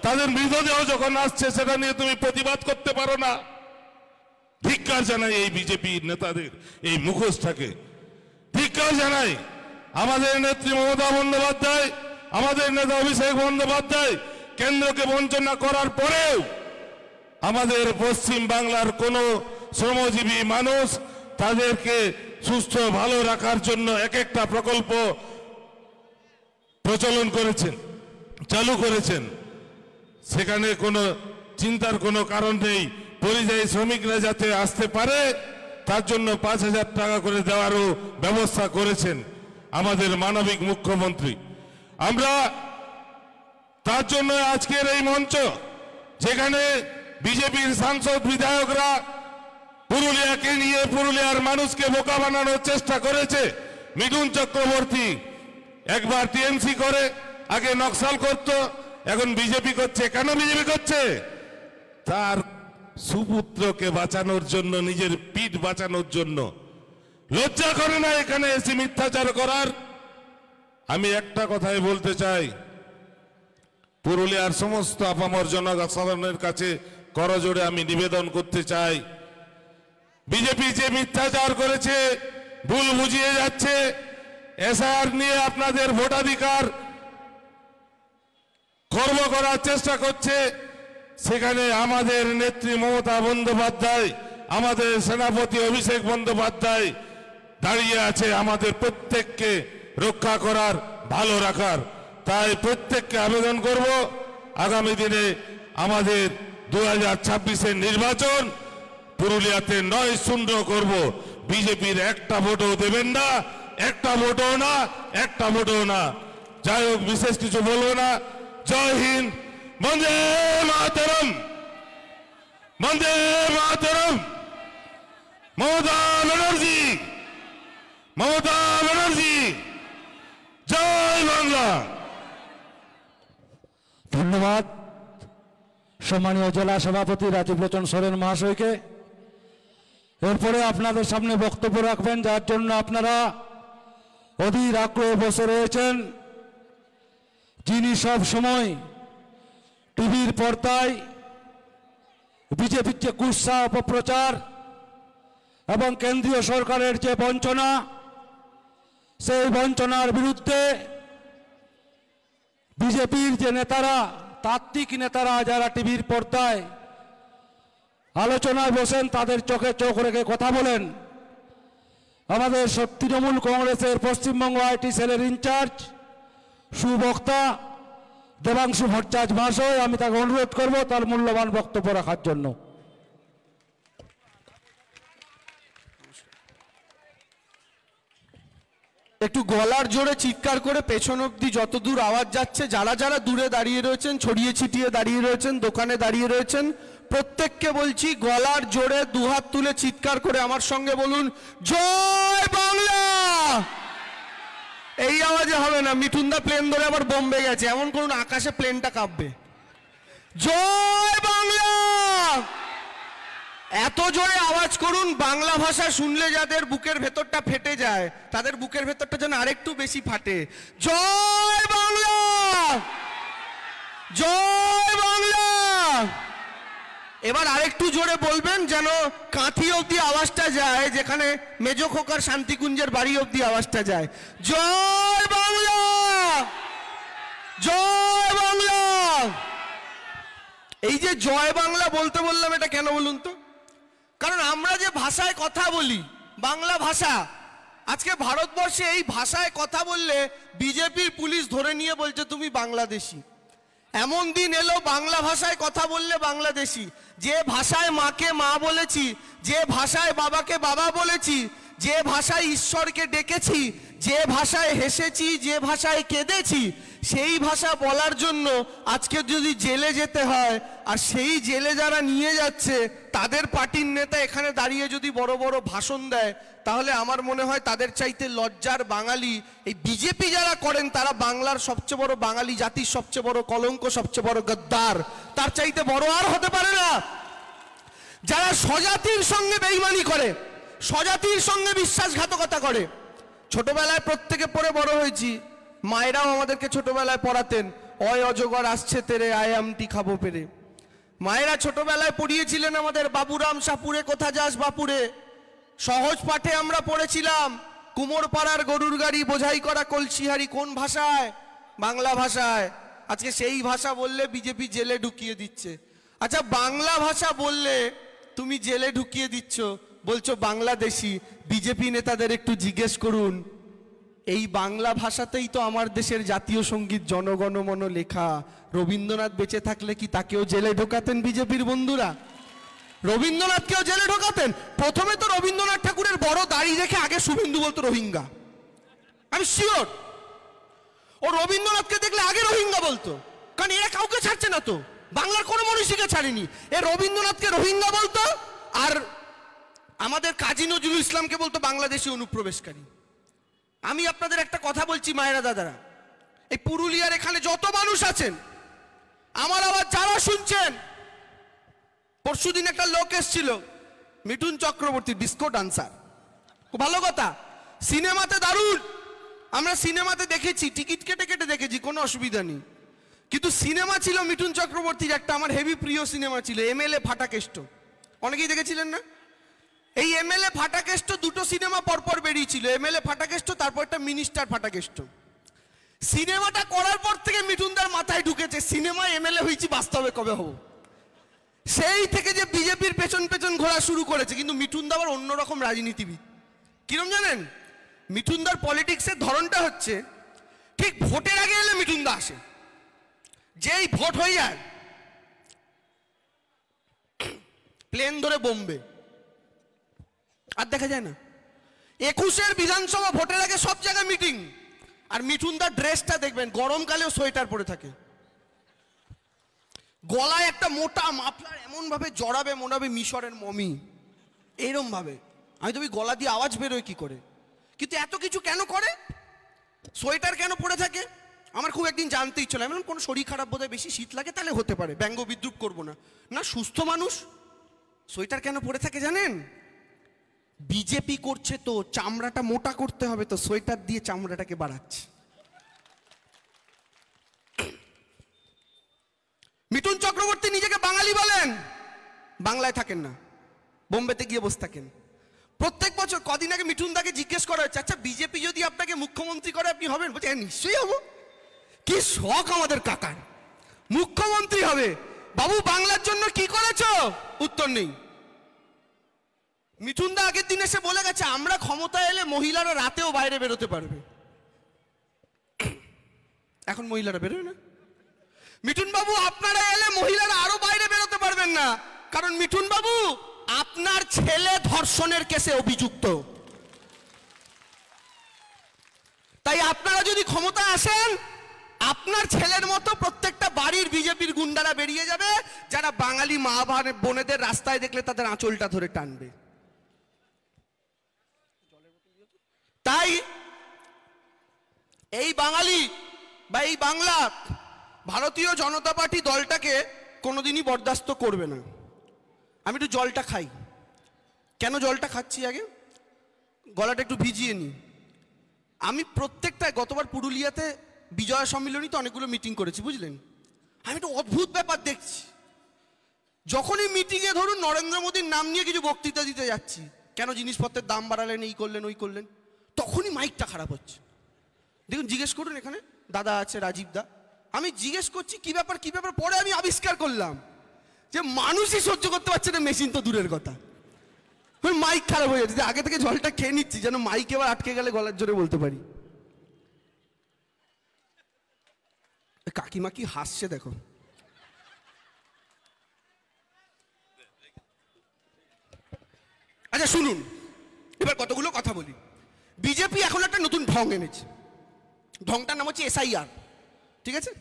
তাদের মৃতদেহ যখন আসছে সেটা নিয়ে তুমি প্রতিবাদ করতে পারো না। ধিক্কার জানাই এই বিজেপির নেতাদের এই মুখোশটাকে, ধিক্কার জানাই। আমাদের নেত্রী মমতা বন্দ্যোপাধ্যায়, আমাদের নেতা অভিষেক বন্দ্যোপাধ্যায় কেন্দ্রকে বঞ্চনা করার পরেও আমাদের পশ্চিম বাংলার কোনো শ্রমজীবী মানুষ তাদেরকে সুস্থ ভালো রাখার জন্য এক একটা প্রকল্প প্রচলন করেছেন, চালু করেছেন। সেখানে কোনো চিন্তার কোনো কারণ নেই। পরিযায়ী শ্রমিকরা যাতে আসতে পারে তার জন্য 5,000 টাকা করে দেওয়ারও ব্যবস্থা করেছেন আমাদের মানবিক মুখ্যমন্ত্রী। আমরা তার জন্য আজকের এই মঞ্চ, যেখানে বিজেপির সাংসদ বিধায়করা পুরুলিয়াকে নিয়ে পুরুলিয়ার মানুষকে বোকা বানানোর চেষ্টা করেছে। মিঠুন চক্রবর্তী একবার টিএমসি করে, আগে নকশাল করত, এখন বিজেপি করছে। কেন বিজেপি করছে? তার সুপুত্রকে বাঁচানোর জন্য, নিজের পিঠ বাঁচানোর জন্য। লজ্জা করে না এখানে এসে মিথ্যাচার করার? আমি একটা কথাই বলতে চাই, পুরুলিয়ার সমস্ত আপামর জনসাধারণের কাছে করজোড়ে আমি নিবেদন করতে চাই, বিজেপি যে মিথ্যাচার করেছে, ভুল বুঝিয়ে যাচ্ছে, এসআর নিয়ে আপনাদের ভোটাধিকার খর্ব করার চেষ্টা করছে, সেখানে আমাদের নেত্রী মমতা বন্দ্যোপাধ্যায়, আমাদের সেনাপতি অভিষেক বন্দ্যোপাধ্যায় দাঁড়িয়ে আছে আমাদের প্রত্যেককে রক্ষা করার, ভালো রাখার। তাই প্রত্যেককে আবেদন করব, আগামী দিনে আমাদের 2026-এর নির্বাচন পুরুলিয়াতে 9-0 করব। বিজেপির একটা ভোটও দেবেন না, একটা ভোটও না, একটা ভোটও না। যাই হোক, বিশেষ কিছু বলবো না। জয় হিন্দ, বন্দে মাতরম, বন্দে মাতরম। মমতা ব্যানার্জি, মমতা ব্যানার্জি, জয় বাংলা। ধন্যবাদ সম্মানীয় জেলা সভাপতি রাজীব লোচন সোরেন মহাশয়কে। এরপরে আপনাদের সামনে বক্তব্য রাখবেন, যার জন্য আপনারা অধীর আগ্রহে বসে রয়েছেন, যিনি সব সময় টিভির পর্দায় বিজেপির যে কুৎসা অপপ্রচার এবং কেন্দ্রীয় সরকারের যে বঞ্চনা, সেই বঞ্চনার বিরুদ্ধে বিজেপির যে নেতারা, তাত্ত্বিক নেতারা যারা টিভির পর্দায় আলোচনায় বসেন, তাদের চোখে চোখ রেখে কথা বলেন। আমাদের তৃণমূল কংগ্রেসের পশ্চিমবঙ্গ আইটি সেলের ইনচার্জ সুবক্তা দেবাংশু ভট্টাচার্য মহাশয়, আমি তাকে অনুরোধ করব তার মূল্যবান বক্তব্য রাখার জন্য। একটু গলার জোরে চিৎকার করে পেছন অব্দি যত দূর আওয়াজ যাচ্ছে, যারা যারা দূরে দাঁড়িয়ে রয়েছেন, ছড়িয়ে ছিটিয়ে দাঁড়িয়ে রয়েছেন, দোকানে দাঁড়িয়ে রয়েছেন, প্রত্যেককে বলছি গলার জোরে দুহাত তুলে চিৎকার করে আমার সঙ্গে বলুন, জয় বাংলা। এই আওয়াজে হবে না, মিঠুনদা প্লেন ধরে আবার বোম্বে গেছে, এমন করুন আকাশে প্লেনটা কাঁপবে। জয় বাংলা। এত জোরে আওয়াজ করুন, বাংলা ভাষা শুনলে যাদের বুকের ভেতরটা ফেটে যায়, তাদের বুকের ভেতরটা যেন আরেকটু বেশি ফাটে। জয় বাংলা, জয় বাংলা। এবার আরেকটু জোরে বলবেন, যেন কাঁথি অব্দি আওয়াজটা যায়, যেখানে মেজো খোকার শান্তিকুঞ্জের বাড়ি অব্দি আওয়াজটা যায়। জয় বাংলা, জয় বাংলা। এই যে জয় বাংলা বলতে বললাম, এটা কেন বলুন তো? কারণ আমরা যে ভাষায় কথা বলি, বাংলা ভাষা, আজকে ভারতবর্ষে এই ভাষায় কথা বললে বিজেপির পুলিশ ধরে নিয়ে বলছে তুমি বাংলাদেশি। এমন দিন এলো বাংলা ভাষায় কথা বললে বাংলাদেশি। যে ভাষায় মাকে মা বলেছি, যে ভাষায় বাবাকে বাবা বলেছি, যে ভাষায় ঈশ্বরকে ডেকেছি, যে ভাষায় হেসেছি, যে ভাষায় কেঁদেছি, সেই ভাষা বলার জন্য আজকে যদি জেলে যেতে হয়, আর সেই জেলে যারা নিয়ে যাচ্ছে তাদের পার্টির নেতা এখানে দাঁড়িয়ে যদি বড় বড় ভাষণ দেয়, তাহলে আমার মনে হয় তাদের চাইতে লজ্জার বাঙালি এই বিজেপি যারা করেন, তারা বাংলার সবচেয়ে বড় বাঙালি জাতির সবচেয়ে বড় কলঙ্ক, সবচেয়ে বড় গদ্দার, তার চাইতে বড় আর হতে পারে না। যারা স্বজাতির সঙ্গে বেঈমানি করে, স্বজাতির সঙ্গে বিশ্বাসঘাতকতা করে। ছোটবেলায় প্রত্যেকে পড়ে বড় হয়েছি, মায়েরাও আমাদেরকে ছোটবেলায় পড়াতেন, অয় অজগর আসছে তেরে আয় আমটি খাবো পেরে। মায়েরা ছোটবেলায় পড়িয়েছিলেন আমাদের, বাবুরাম সাপুরে কোথা যাস বাপুরে। সহজ পাঠে আমরা পড়েছিলাম, কুমোর পাড়ার গরুর গাড়ি বোঝাই করা কলসিহারি। কোন ভাষায়? বাংলা ভাষায়। আজকে সেই ভাষা বললে বিজেপি জেলে ঢুকিয়ে দিচ্ছে। আচ্ছা, বাংলা ভাষা বললে তুমি জেলে ঢুকিয়ে দিচ্ছ, বলছো বাংলাদেশি। বিজেপি নেতাদের একটু জিজ্ঞেস করুন, এই বাংলা ভাষাতেই তো আমার দেশের জাতীয় সঙ্গীত জনগণমন লেখা। রবীন্দ্রনাথ বেঁচে থাকলে কি তাকেও জেলে ঢোকাতেন বিজেপির বন্ধুরা? রবীন্দ্রনাথকেও জেলে ঢোকাতেন? প্রথমে তো রবীন্দ্রনাথ ঠাকুরের বড় দাড়ি দেখে আগে শুভেন্দু বলতো রোহিঙ্গা, আমি শিওর। ও রবীন্দ্রনাথকে দেখলে আগে রোহিঙ্গা বলতো, কারণ এরা কাউকে ছাড়ছে না তো, বাংলার কোনো মনীষীকে ছাড়েনি। এ রবীন্দ্রনাথকে রোহিঙ্গা বলতো, আর আমাদের কাজী নজরুল ইসলামকে বলতো বাংলাদেশি অনুপ্রবেশকারী। আমি আপনাদের একটা কথা বলছি মায়েরা দাদারা, এই পুরুলিয়ার এখানে যত মানুষ আছেন, আমার আবার যারা শুনছেন, পরশুদিন একটা লোক এসেছিল মিঠুন চক্রবর্তী, ডিস্কো ডান্সার, খুব ভালো কথা, সিনেমাতে দারুণ। আমরা সিনেমাতে দেখেছি, টিকিট কেটে কেটে দেখেছি, কোনো অসুবিধা নেই। কিন্তু সিনেমা ছিল মিঠুন চক্রবর্তীর একটা, আমার হেভি প্রিয় সিনেমা ছিল এমএলএ ফাটাকেষ্ট। অনেকেই দেখেছিলেন না? এই এমএলএ ফাটাকেষ্ট দুটো সিনেমা পরপর বেরিয়েছিল, এমএলএ ফাটাকেষ্ট, তারপর একটা মিনিস্টার ফাটাকেষ্ট। সিনেমাটা করার পর থেকে মিঠুনদার মাথায় ঢুকেছে সিনেমা এমএলএ হয়েছি, বাস্তবে কবে হব। সেই থেকে যে বিজেপির পেছন পেছন ঘোরা শুরু করেছে। কিন্তু মিঠুনদা আবার অন্যরকম রাজনীতিবিদ। কিরম জানেন? মিঠুনদার পলিটিক্সের ধরনটা হচ্ছে, ঠিক ভোটের আগে এলে মিঠুনদা আসে, যেই ভোট হয়ে যায় প্লেন ধরে বোম্বে, আর দেখা যায় না। 21-এর বিধানসভা ভোটের আগে সব জায়গায় মিটিং। আর মিঠুনদার ড্রেসটা দেখবেন, গরমকালেও সোয়েটার পরে থাকে, গলায় একটা মোটা মাফলার এমন ভাবে জড়াবে মনে হবে মিশরের মমি, এইরকম ভাবে। আমি তো ওই গলা দিয়ে আওয়াজ বেরোয় কি করে। কিন্তু এত কিছু কেন করে? সোয়েটার কেন পরে থাকে? আমার খুব একদিন জানতে ইচ্ছে হলো। আমি বললাম কোনো শরীর খারাপ বোধহয়, বেশি শীত লাগে, তাহলে হতে পারে, ব্যঙ্গ বিদ্রুপ করবো না। না, সুস্থ মানুষ সোয়েটার কেন পরে থাকে জানেন? বিজেপি করছে তো চামড়াটা মোটা করতে হবে, তো সোয়েটার দিয়ে চামড়াটাকে বাড়াচ্ছে। মিঠুন চক্রবর্তী নিজেকে বাঙালি বলেন, বাংলায় থাকেন না, বোম্বেতে গিয়ে বসে থাকেন। প্রত্যেক বছর, কদিন আগে মিঠুন দাকে জিজ্ঞেস করা হচ্ছে, আচ্ছা বিজেপি যদি আপনাকে মুখ্যমন্ত্রী করে আপনি হবেন? বলছে নিশ্চয়ই হবো। কি শখ আমাদের কাকার, মুখ্যমন্ত্রী হবে। বাবু বাংলার জন্য কি করেছো? উত্তর নেই। মিঠুন দা আগের দিন এসে বলে গেছে, আমরা ক্ষমতায় এলে মহিলারা রাতেও বাইরে বেরোতে পারবে। এখন মহিলারা বেরোয় না। মিঠুন বাবু আপনারা এলে মহিলারা আরো বাইরে বেরোতে পারবেন না, কারণ মিঠুন বাবু আপনার ছেলে ধর্ষণের কেসে অভিযুক্ত। তাই আপনারা যদি ক্ষমতা আসেন, আপনার ছেলের মতো প্রত্যেকটা বাড়ির বিজেপির গুন্ডারা বেরিয়ে যাবে, যারা বাঙালি মা বোনেদের রাস্তায় দেখলে তাদের আঁচলটা ধরে টানবে। তাই এই বাঙালি বা এই বাংলা ভারতীয় জনতা পার্টি দলটাকে কোনোদিনই বরদাস্ত করবে না। আমি একটু জলটা খাই। কেন জলটা খাচ্ছি? আগে গলাটা একটু ভিজিয়ে নিই। আমি প্রত্যেকটা, গতবার পুরুলিয়াতে বিজয়া সম্মিলনীতে অনেকগুলো মিটিং করেছি, বুঝলেন? আমি একটা অদ্ভুত ব্যাপার দেখছি, যখনই মিটিংয়ে ধরুন নরেন্দ্র মোদীর নাম নিয়ে কিছু বক্তৃতা দিতে যাচ্ছি, কেন জিনিসপত্রের দাম বাড়ালেন, এই করলেন ওই করলেন, তখনই মাইকটা খারাপ হচ্ছে। দেখুন, জিজ্ঞেস করুন, এখানে দাদা আছে, রাজীব দা, আমি জিজ্ঞেস করছি কি ব্যাপার কি ব্যাপার, পরে আমি আবিষ্কার করলাম যে মানুষই সহ্য করতে পারছে না, মেশিন তো দূরের কথা। মাইক খারাপ হয়ে যাচ্ছে, আগে থেকে জলটা খেয়ে নিচ্ছি যেন মাইক এবার আটকে গেলে গলার জোরে বলতে পারি। কাকিমা কি হাসছে দেখো। আচ্ছা শুনুন, এবার কতগুলো কথা বলি। বিজেপি এখন একটা নতুন ঢং এনেছে, ঢংটার নাম হচ্ছে SIR, ঠিক আছে?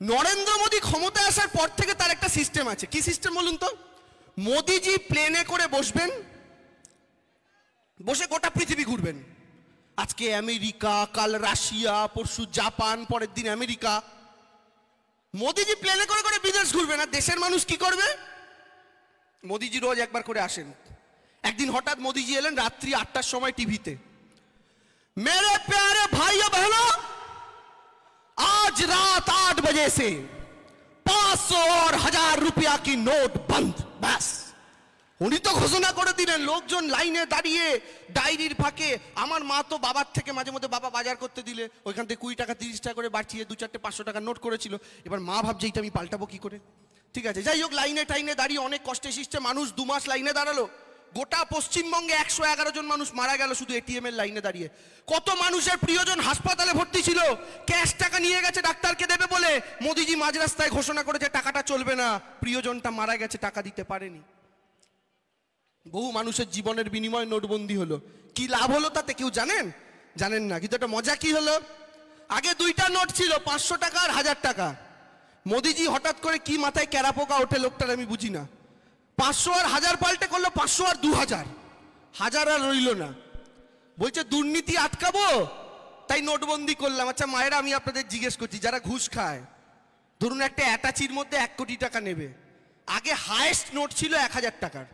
নরেন্দ্র মোদী ক্ষমতায় আসার পর থেকে তার একটা সিস্টেম আছে। কি সিস্টেম বলুন তো? মোদীজি প্লেনে করে বসবেন, বসে গোটা পৃথিবী ঘুরবেন। আজকে আমেরিকা, কাল রাশিয়া, পরশু জাপান, পরের দিন আমেরিকা। মোদীজি প্লেনে করে করে বিদেশ ঘুরবেন, আর দেশের মানুষ কি করবে? মোদীজি রোজ একবার করে আসেন। একদিন হঠাৎ মোদীজি এলেন রাত্রি 8টার সময় টিভিতে, मेरे प्यारे भाइयों बहनों, आज रात 8 बजे से 500 और 1000 रुपया की नोट बंद। बस উনি তো ঘোষণা করে দিলেন। লোকজন লাইনে দাঁড়িয়ে ডায়েরির ফাঁকে, আমার মা তো বাবার থেকে মাঝে মধ্যে বাবা বাজার করতে দিলে ওইখান থেকে 20 টাকা 30 টাকা করে বাড়ছিয়ে 2-4টে 500 টাকা নোট করেছিল। এবার মা ভাবছে এইটা আমি পাল্টাবো কি করে, ঠিক আছে, যাই হোক, লাইনে টাইনে দাঁড়িয়ে অনেক কষ্টে শিষ্টে মানুষ 2 মাস লাইনে দাঁড়ালো। গোটা পশ্চিমবঙ্গে 111 জন মানুষ মারা গেল শুধু এটিএম এর লাইনে দাঁড়িয়ে। কত মানুষের প্রিয়জন হাসপাতালে ভর্তি ছিল, ক্যাশ টাকা নিয়ে গেছে ডাক্তারকে দেবে বলে, মোদিজি মাঝ রাস্তায় ঘোষণা করেছে টাকাটা চলবে না, প্রিয়জনটা মারা গেছে, টাকা দিতে পারেনি। বহু মানুষের জীবনের বিনিময়ে নোটবন্দি হলো। কি লাভ হলো তাতে কেউ জানেন? জানেন না। কিন্তু একটা মজা কি হলো, আগে 2টা নোট ছিল, 500 টাকা আর 1000 টাকা। মোদিজি হঠাৎ করে কি মাথায় ক্যারা পোকা ওঠে লোকটার আমি বুঝি না, 500 আর 1000 পাল্টে করলো 500 আর 2000, 1000 আর রইল না। বলছে দুর্নীতি আটকাবো তাই নোটবন্দি করলাম। আচ্ছা মায়েরা, আমি আপনাদের জিজ্ঞেস করছি, যারা ঘুষ খায়, ধরুন একটা অ্যাটাচির মধ্যে 1 কোটি টাকা নেবে, আগে হায়েস্ট নোট ছিল 1000 টাকার,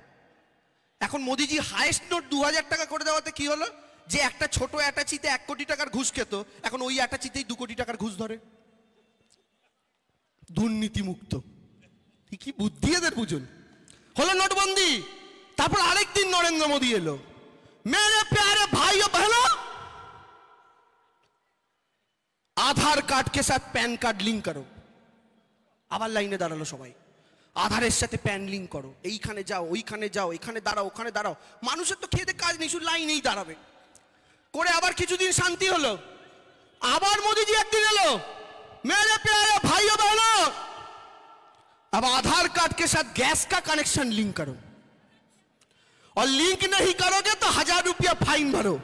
এখন মোদিজি হায়েস্ট নোট 2000 টাকা করে দেওয়াতে কি হলো, যে একটা ছোট অ্যাটাচিতে 1 কোটি টাকার ঘুষ খেত, এখন ওই অ্যাটাচিতেই 2 কোটি টাকার ঘুষ ধরে। দুর্নীতি মুক্ত। কি বুদ্ধি এদের বুঝুন। হলো নোটবন্দি, তারপর আরেকদিন নরেন্দ্র মোদী এলো, মেরে প্যারে ভাই ও বহনো, আধার কার্ড কে সাথ প্যান কার্ড লিঙ্ক করো। আবার লাইনে দাঁড়ালো সবাই, আধারের সাথে প্যান লিঙ্ক করো, এইখানে যাও ওইখানে যাও, এখানে দাঁড়াও ওখানে দাঁড়াও। মানুষের তো খেতে কাজ নেই, শুধু লাইনেই দাঁড়াবে করে। আবার কিছুদিন শান্তি হলো, আবার মোদিজি একদিন এলো, मेरे प्यारे भाइयों बहनों, अब आधार कार्ड के साथ गैस का कनेक्शन लिंक करो, और लिंक नहीं करोगे तो 1000 रुपया फाइन भरो।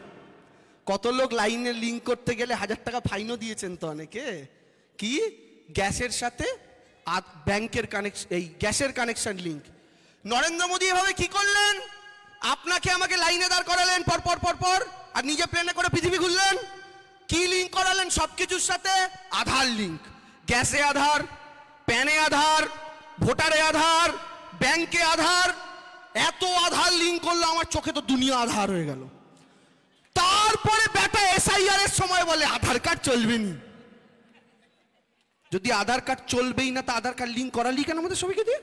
কত লোক লাইনে লিংক করতে গেলে 1000 টাকা ফাইনও দিয়েছেন তো অনেকে। কি গ্যাসের সাথে ব্যাংকের কানেকশন, এই গ্যাসের কানেকশন লিংক। নরেন্দ্র মোদী এভাবে কি করলেন, আপনাকে আমাকে লাইনে দাঁড় করালেন পর পর পর পর, আর নিজে প্লেনে করে পৃথিবী ঘুরলেন। কি লিঙ্ক করালেন? সবকিছুর সাথে আধার লিঙ্ক, গ্যাসে আধার, প্যানে আধার, ভোটারে আধার, ব্যাংকে আধার, এত আধার লিঙ্ক করলো আমার চোখে তো দুনিয়া আধার হয়ে গেল। তারপরে বেটা এসআইআর এর সময় বলে আধার কার্ড চলবে না। যদি আধার কার্ড চলবেই না তা আধার কার্ড লিঙ্ক করালি কেন আমাদের সবাইকে দিয়ে?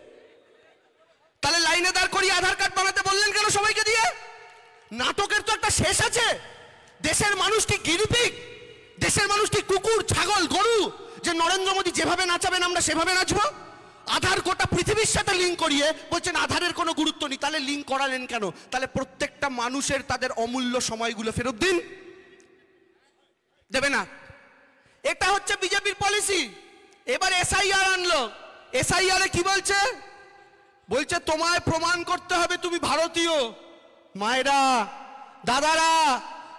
তাহলে লাইনে দাঁড় করিয়ে আধার কার্ড বানাতে বললেন কেন সবাইকে দিয়ে? নাটকের তো একটা শেষ আছে। দেশের মানুষ কি গিরিপিগ? দেশের মানুষ কি কুকুর, ছাগল, গরু যে নরেন্দ্র মোদী যেভাবে নাচাবেন আমরা সেভাবে নাচবো? আধার গোটা পৃথিবীর সাথে লিঙ্ক করিয়ে বলছেন আধারের কোনো গুরুত্ব নেই। তাহলে লিঙ্ক করালেন কেন? তাহলে প্রত্যেকটা মানুষের তাদের অমূল্য সময়গুলো ফেরত দিন, দেবে না। এটা হচ্ছে বিজেপির পলিসি। এবার এসআইআর আনলো। এসআইআর কি বলছে? বলছে তোমায় প্রমাণ করতে হবে তুমি ভারতীয়। মায়েরা, দাদারা,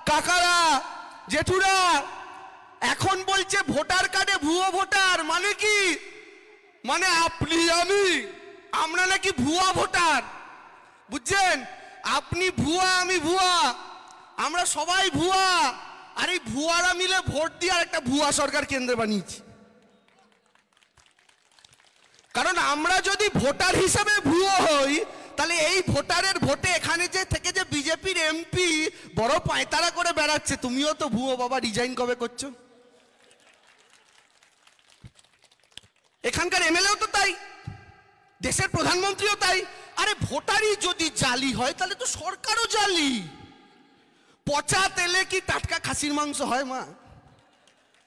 কাকারা, জেঠুরা, এখন বলছে ভোটার কার্ডে ভুয়ো ভোটার। মানে কি? মানে আপনি আমি, আমরা নাকি ভুয়া ভোটার, বুঝছেন? আপনি ভুয়া, আমি ভুয়া, আমরা সবাই ভুয়া। আর এই ভুয়ারা মিলে ভোট দিয়ে আর একটা ভুয়া সরকার কেন্দ্রে বানিয়েছি। কারণ আমরা যদি ভোটার হিসাবে ভুয়ো হই তাহলে এই ভোটারের ভোটে এখানে যে থেকে যে বিজেপির এমপি বড় পায়তারা করে বেড়াচ্ছে, তুমিও তো ভুয়ো বাবা, রিজাইন কবে করছো? এখানকার এমএলএও তো তাই, দেশের প্রধানমন্ত্রীও তাই। আরে ভোটারই যদি জালি হয় তাহলে তো সরকারও জালি। পচা তেলে কি টাটকা খাসির মাংস হয় মা?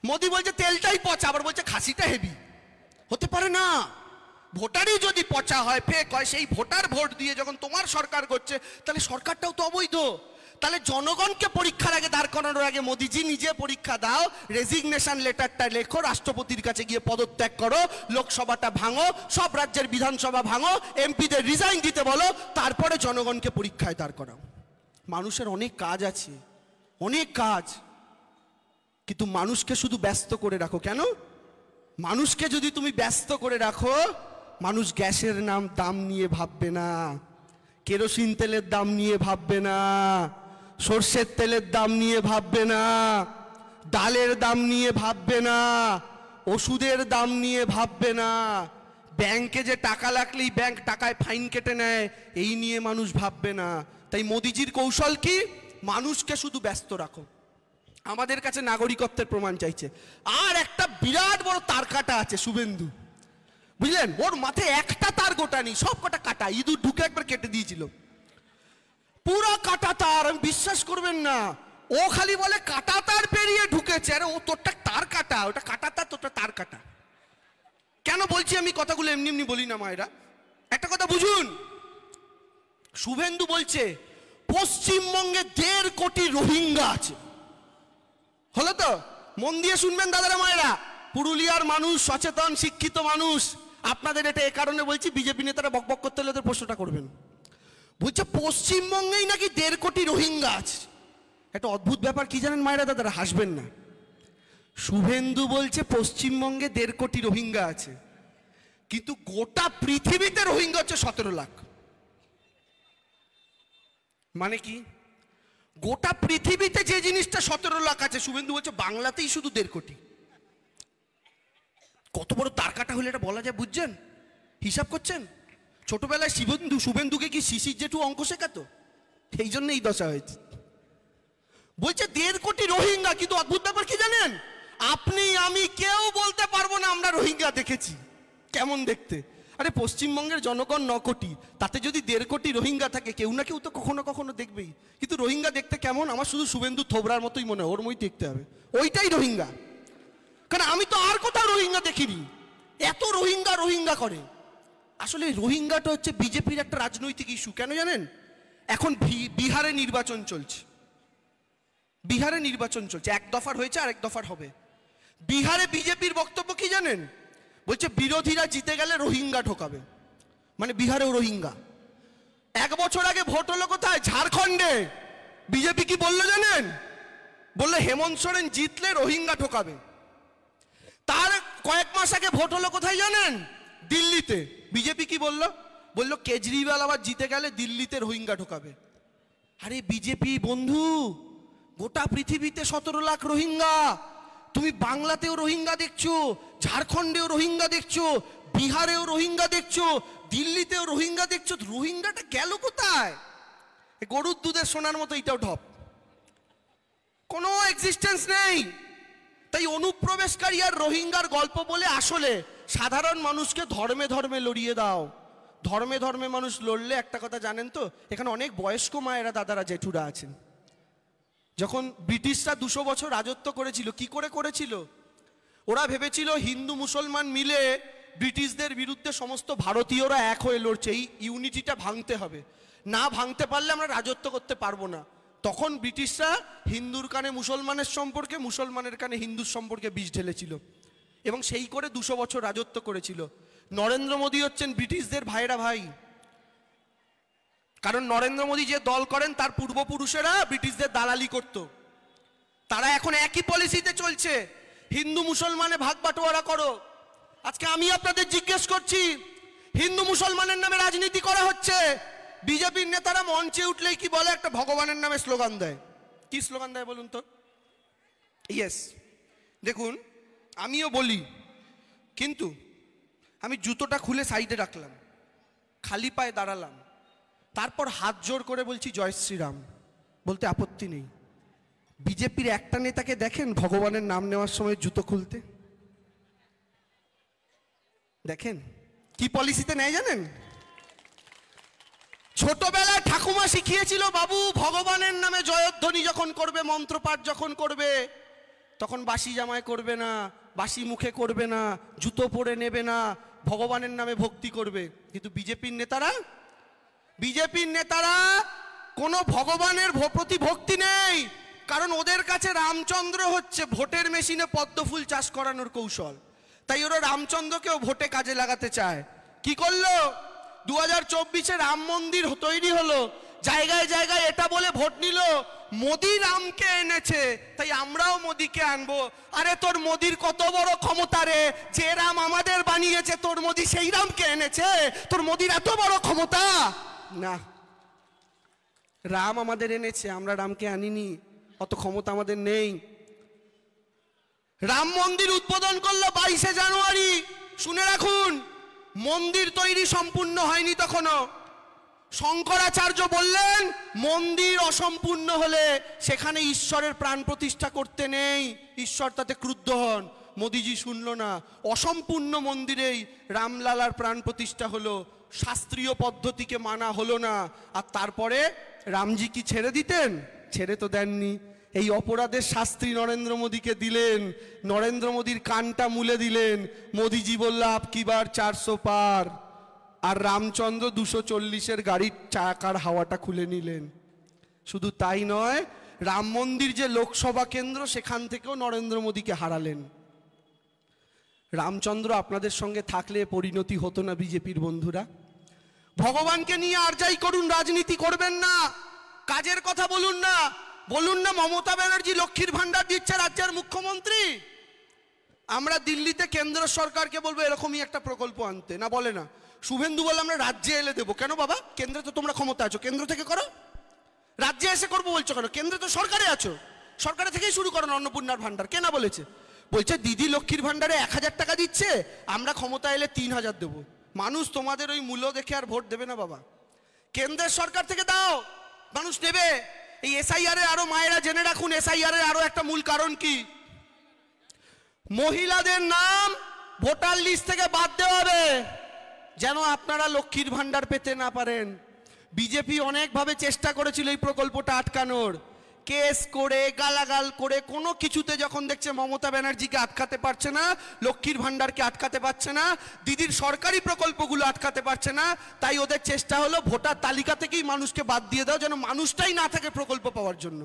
মোদি বলছে তেলটাই পচা, আবার বলছে খাসিটা হেভি। হতে পারে না। ভোটারই যদি পচা হয়, ফেক হয়, সেই ভোটার ভোট দিয়ে যখন তোমার সরকার করছে তাহলে সরকারটাও তো অবৈধ। তাহলে জনগণকে পরীক্ষার আগে দাঁড় করানোর আগে মোদিজি নিজে পরীক্ষা দাও, রেজিগনেশন লেটারটা লেখো, রাষ্ট্রপতির কাছে গিয়ে পদত্যাগ করো, লোকসভাটা ভাঙো, সব রাজ্যের বিধানসভা ভাঙো, এমপিদের রিজাইন দিতে বলো, তারপরে জনগণকে পরীক্ষায় দাঁড় করাও। মানুষের অনেক কাজ আছে, অনেক কাজ, কিন্তু মানুষকে শুধু ব্যস্ত করে রাখো কেন? মানুষকে যদি তুমি ব্যস্ত করে রাখো, মানুষ গ্যাসের দাম নিয়ে ভাববে না, কেরোসিন তেলের দাম নিয়ে ভাববে না, সর্ষের তেলের দাম নিয়ে ভাববে না, ডালের দাম নিয়ে ভাববে না, ওষুধের দাম নিয়ে ভাববে না, ব্যাংকে যে টাকা লাগলেই ব্যাংক টাকায় ফাইন কেটে নেয় এই নিয়ে মানুষ ভাববে না। তাই মোদিজির কৌশল কি? মানুষকে শুধু ব্যস্ত রাখো। আমাদের কাছে নাগরিকত্বের প্রমাণ চাইছে। আর একটা বিরাট বড় তার কাটা আছে শুভেন্দু, বুঝলেন? ওর মাথায় একটা তার গোটা নেই, সব কটা কাটা, ইঁদুর ঢুকে একবার কেটে দিয়েছিল, পুরো কাটা তার। আমি বিশ্বাস করবেন না, ও খালি বলে কাটা তার পেরিয়ে ঢুকেছে। আরে ও তোরটা তার কাটা, ওটা কাটা তার, তোরটা তার কাটা। কেন বলছে? বলছি, আমি কথাগুলো এমনি এমনি বলি না মায়েরা। একটা কথা বুঝুন, শুভেন্দু বলছে পশ্চিমবঙ্গে 1.5 কোটি রোহিঙ্গা আছে। হলো তো? মন দিয়ে শুনবেন দাদারা মায়েরা, পুরুলিয়ার মানুষ সচেতন শিক্ষিত মানুষ, আপনাদের এটা এ কারণে বলছি, বিজেপি নেতারা বকবক করতে হলে ওদের প্রশ্নটা করবেন। বলছে পশ্চিমবঙ্গেই নাকি 1.5 কোটি রোহিঙ্গা আছে। একটা অদ্ভুত ব্যাপার কি জানেন মায়েরা দাদারা, হাসবেন না। শুভেন্দু বলছে পশ্চিমবঙ্গে 1.5 কোটি রোহিঙ্গা আছে, কিন্তু গোটা পৃথিবীতে রোহিঙ্গা হচ্ছে 17 লাখ। মানে কি? গোটা পৃথিবীতে যে জিনিসটা 17 লাখ আছে, শুভেন্দু বলছে বাংলাতেই শুধু 1.5 কোটি। কত বড় তারকাটা হলে এটা বলা যায় বুঝছেন? হিসাব করছেন? ছোটবেলায় শুভেন্দুকে কি শিশির জেঠু অঙ্ক শেখাতো? এই জন্য এই দশা হয়েছে। বলছে 1.5 কোটি রোহিঙ্গা, কিন্তু অদ্ভুত ব্যাপার কি জানেন, আপনি আমি কেউ বলতে পারবো না আমরা রোহিঙ্গা দেখেছি। কেমন দেখতে? আরে পশ্চিমবঙ্গের জনগণ 9 কোটি, তাতে যদি 1.5 কোটি রোহিঙ্গা থাকে, কেউ না কেউ তো কখনো কখনো দেখবেই। কিন্তু রোহিঙ্গা দেখতে কেমন? আমার শুধু শুভেন্দু থোবরার মতোই মনে হয়, ওর মই দেখতে হবে, ওইটাই রোহিঙ্গা। কারণ আমি তো আর কোথাও রোহিঙ্গা দেখিনি। এত রোহিঙ্গা রোহিঙ্গা করে। আসলে রোহিঙ্গাটা হচ্ছে বিজেপির একটা রাজনৈতিক ইস্যু। কেন জানেন? এখন বিহারে নির্বাচন চলছে, বিহারে নির্বাচন চলছে, 1 দফার হয়েছে আর 1 দফার হবে। বিহারে বিজেপির বক্তব্য কি জানেন? বলছে বিরোধীরা জিতে গেলে রোহিঙ্গা ঢোকাবে, মানে বিহারেও রোহিঙ্গা। 1 বছর আগে ভোট হলো কোথায়? ঝাড়খণ্ডে। বিজেপি কি বললো জানেন? বললো হেমন্ত সোরেন জিতলে রোহিঙ্গা ঢোকাবে। তার কয়েক মাস আগে ভোট হলো কোথায় জানেন? দিল্লিতে। বিজেপি কি বললো? বললো কেজরিওয়াল আবার জিতে গেলে দিল্লিতে রোহিঙ্গা ঢোকাবে। আরে বিজেপি বন্ধু, গোটা পৃথিবীতে 17 লাখ রোহিঙ্গা, তুমি বাংলাতেও রোহিঙ্গা দেখছো, ঝাড়খণ্ডেও রোহিঙ্গা দেখছো, বিহারেও রোহিঙ্গা দেখছো, দিল্লিতেও রোহিঙ্গা দেখছো। রোহিঙ্গাটা গেল কোথায়? গরুর দুধের সোনার মতো এটাও ঢপ, কোনো এক্সিস্টেন্স নেই। তাই অনুপ্রবেশকারী আর রোহিঙ্গার গল্প বলে আসলে সাধারণ মানুষকে ধর্মে ধর্মে লড়িয়ে দাও। ধর্মে ধর্মে মানুষ লড়লে একটা কথা জানেন তো, এখানে অনেক বয়স্ক মায়েরা দাদারা জেঠুরা আছেন। যখন ব্রিটিশরা 200 বছর রাজত্ব করেছিল, কি করে করেছিল? ওরা ভেবেছিল হিন্দু মুসলমান মিলে ব্রিটিশদের বিরুদ্ধে সমস্ত ভারতীয়রা এক হয়ে লড়ছে, এই ইউনিটিটা ভাঙতে হবে, না ভাঙতে পারলে আমরা রাজত্ব করতে পারবো না। তখন ব্রিটিশরা হিন্দুর কানে মুসলমানের সম্পর্কে, মুসলমানের কানে হিন্দুর সম্পর্কে বিষ ঢেলেছিল, এবং সেই করে 200 বছর রাজত্ব করেছিল। নরেন্দ্র মোদী হচ্ছেন ব্রিটিশদের ভাইরা ভাই, কারণ নরেন্দ্র মোদী যে দল করেন তার পূর্বপুরুষেরা ব্রিটিশদের দালালি করত। তারা এখন একই পলিসিতে চলছে, হিন্দু মুসলমানে ভাগ বাটোয়ারা করো। আজকে আমি আপনাদের জিজ্ঞেস করছি, হিন্দু মুসলমানের নামে রাজনীতি করা হচ্ছে, বিজেপির নেতারা মঞ্চে উঠলেই কি বলে? একটা ভগবানের নামে স্লোগান দেয়। কি স্লোগান দেয় বলুন তো? ইয়েস, দেখুন আমিও বলি, কিন্তু আমি জুতোটা খুলে সাইডে রাখলাম, খালি পায়ে দাঁড়ালাম, তারপর হাত জোর করে বলছি জয় শ্রীরাম, বলতে আপত্তি নেই। বিজেপির একটা নেতাকে দেখেন ভগবানের নাম নেওয়ার সময় জুতো খুলতে? দেখেন কি পলিসিতে নেয় জানেন? ছোটবেলায় ঠাকুমা শিখিয়েছিল, বাবু ভগবানের নামে জয়ধ্বনি যখন করবে, মন্ত্রপাঠ যখন করবে, তখন বাসি জামায় করবে না, বাসি মুখে করবে না, জুতো পরে নেবে না, ভগবানের নামে ভক্তি করবে। কিন্তু বিজেপির নেতারা কোনো ভগবানের প্রতি ভক্তি নেই, কারণ ওদের কাছে রামচন্দ্র হচ্ছে ভোটের মেশিনে পদ্মফুল চাষ করানোর কৌশল। তাই ওরা রামচন্দ্রকেও ভোটে কাজে লাগাতে চায়। কি করলো? 2024-এ রাম মন্দির তৈরি হলো, জায়গায় জায়গায় এটা বলে ভোট নিল মোদি রামকে এনেছে, তাই আমরাও মোদিকে আনবো। আরে তোর মোদির কত বড় ক্ষমতা রে, যে রাম আমাদের বানিয়েছে তোর মোদি সেই রামকে এনেছে? তোর মোদির এত বড় ক্ষমতা? না, রাম আমাদের এনেছে, আমরা রামকে আনিনি, অত ক্ষমতা আমাদের নেই। রাম মন্দির উদ্বোধন করলো 22শে জানুয়ারি। শুনে রাখুন, মন্দির তৈরি সম্পূর্ণ হয়নি তখনও। শঙ্করাচার্য বললেন মন্দির অসম্পূর্ণ হলে সেখানে ঈশ্বরের প্রাণ প্রতিষ্ঠা করতে নেই, ঈশ্বর তাতে ক্রুদ্ধ হন। মোদিজি শুনল না, অসম্পূর্ণ মন্দিরেই রামলালার প্রাণ প্রতিষ্ঠা হলো, শাস্ত্রীয় পদ্ধতিকে মানা হলো না। আর তারপরে রামজি কি ছেড়ে দিতেন? ছেড়ে তো দেননি। এই অপরাধের শাস্তি নরেন্দ্র মোদীকে দিলেন, নরেন্দ্র মোদীর কানটা মুলে দিলেন। মোদীজি বলল আপ কি বার 400 পার, আর রামচন্দ্র 240-এর গাড়ির চাকার হাওয়াটা খুলে নিলেন। শুধু তাই নয়, রাম মন্দির যে লোকসভা কেন্দ্র সেখান থেকেও নরেন্দ্র মোদীকে হারালেন। রামচন্দ্র আপনাদের সঙ্গে থাকলে পরিণতি হতো না বিজেপির বন্ধুরা। ভগবানকে নিয়ে আর যাই করুন, রাজনীতি করবেন না, কাজের কথা বলুন না। বলুন না মমতা ব্যানার্জি লক্ষ্মীর ভান্ডার দিচ্ছে রাজ্যের মুখ্যমন্ত্রী। আমরা দিল্লিতে কেন্দ্র সরকারকে বলবো এরকমই একটা প্রকল্প আনতে, না বলে না। শুভেন্দু বলে আমরা রাজ্যে এলে দেবো। কেন বাবা, কেন্দ্রে তো তোমরা ক্ষমতা আছো, কেন্দ্র থেকে করো। রাজ্যে এসে করবো বলছো কেন? কেন্দ্রে তো সরকারে আছো, সরকারে থেকেই শুরু করো অন্নপূর্ণার ভান্ডার। কে না বলেছে? বলছে দিদি লক্ষ্মীর ভান্ডারে 1000 টাকা দিচ্ছে, আমরা ক্ষমতা এলে 3000 দেবো। মানুষ তোমাদের ওই মূল্য দেখে আর ভোট দেবে না বাবা। কেন্দ্রের সরকার থেকে দাও, মানুষ নেবে। এই এসআইআর এর আরো মায়েরা জেনে রাখুন, এসআইআর এর আরো একটা মূল কারণ কি, মহিলাদের নাম ভোটার লিস্ট থেকে বাদ দেওয়া হবে, যেন আপনারা লক্ষ্মীর ভান্ডার পেতে না পারেন। বিজেপি অনেকভাবে চেষ্টা করেছিল এই প্রকল্পটা আটকানোর, কেস করে গালাগাল করে, কোনো কিছুতে যখন দেখছে মমতা ব্যানার্জিকে আটকাতে পারছে না, লক্ষ্মীর ভান্ডারকে আটকাতে পারছে না, দিদির সরকারি প্রকল্পগুলো আটকাতে পারছে না, তাই ওদের চেষ্টা হলো ভোটার তালিকা থেকেই মানুষকে বাদ দিয়ে দাও, যেন মানুষটাই না থাকে প্রকল্প পাওয়ার জন্য।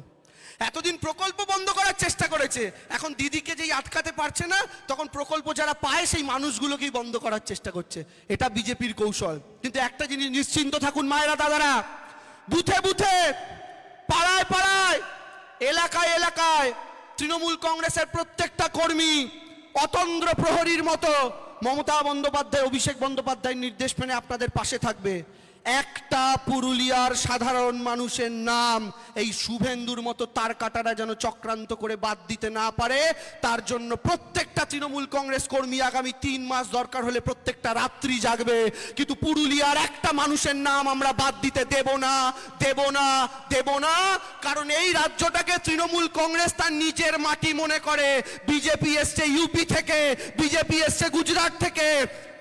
এতদিন প্রকল্প বন্ধ করার চেষ্টা করেছে, এখন দিদিকে যেই আটকাতে পারছে না, তখন প্রকল্প যারা পায় সেই মানুষগুলোকেই বন্ধ করার চেষ্টা করছে। এটা বিজেপির কৌশল। কিন্তু একটা জিনিস নিশ্চিন্ত থাকুন মায়েরা দাদারা, বুথে বুথে, পাড়ায় পাড়ায়, এলাকায় এলাকায় তৃণমূল কংগ্রেসের প্রত্যেকটা কর্মী অতন্দ্র প্রহরীর মতো মমতা বন্দ্যোপাধ্যায়, অভিষেক বন্দ্যোপাধ্যায়ের নির্দেশ মেনে আপনাদের পাশে থাকবে। একটা পুরুলিয়ার সাধারণ মানুষের নাম এই শুভেন্দুর মতো তার কাটারা যেন চক্রান্ত করে বাদ দিতে না পারে, তার জন্য প্রত্যেকটা তৃণমূল কংগ্রেস কর্মী আগামী 3 মাস দরকার হলে প্রত্যেকটা রাত্রি জাগবে, কিন্তু পুরুলিয়ার একটা মানুষের নাম আমরা বাদ দিতে দেব না, দেব না, দেব না। কারণ এই রাজ্যটাকে তৃণমূল কংগ্রেস তার নিজের মাটি মনে করে। বিজেপি এসছে ইউপি থেকে, বিজেপি এসছে গুজরাট থেকে।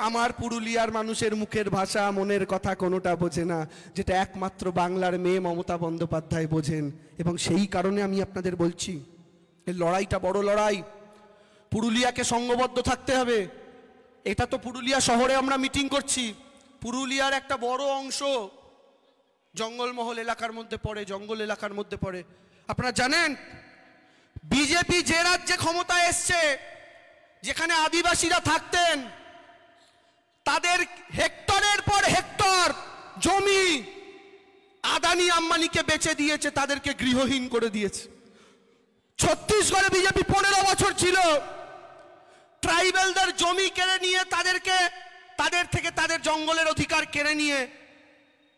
আমার পুরুলিয়ার মানুষের মুখের ভাষা, মনের কথা কোনোটা বোঝে না, যেটা একমাত্র বাংলার মেয়ে মমতা বন্দ্যোপাধ্যায় বোঝেন। এবং সেই কারণে আমি আপনাদের বলছি, এই লড়াইটা বড় লড়াই। পুরুলিয়াকে সংঘবদ্ধ থাকতে হবে। এটা তো পুরুলিয়া শহরে আমরা মিটিং করছি, পুরুলিয়ার একটা বড় অংশ জঙ্গলমহল এলাকার মধ্যে পড়ে, জঙ্গল এলাকার মধ্যে পড়ে। আপনারা জানেন বিজেপি যে রাজ্যে ক্ষমতায় এসছে, যেখানে আদিবাসীরা থাকতেন, তাদের হেক্টরের পর হেক্টর জমি আদানি আম্বানিকে বেচে দিয়েছে, তাদেরকে গৃহহীন করে দিয়েছে। ছত্তিশগড়ে বিজেপি 15 বছর ছিল, ট্রাইবেলদের জমি কেড়ে নিয়ে তাদের থেকে তাদের জঙ্গলের অধিকার কেড়ে নিয়ে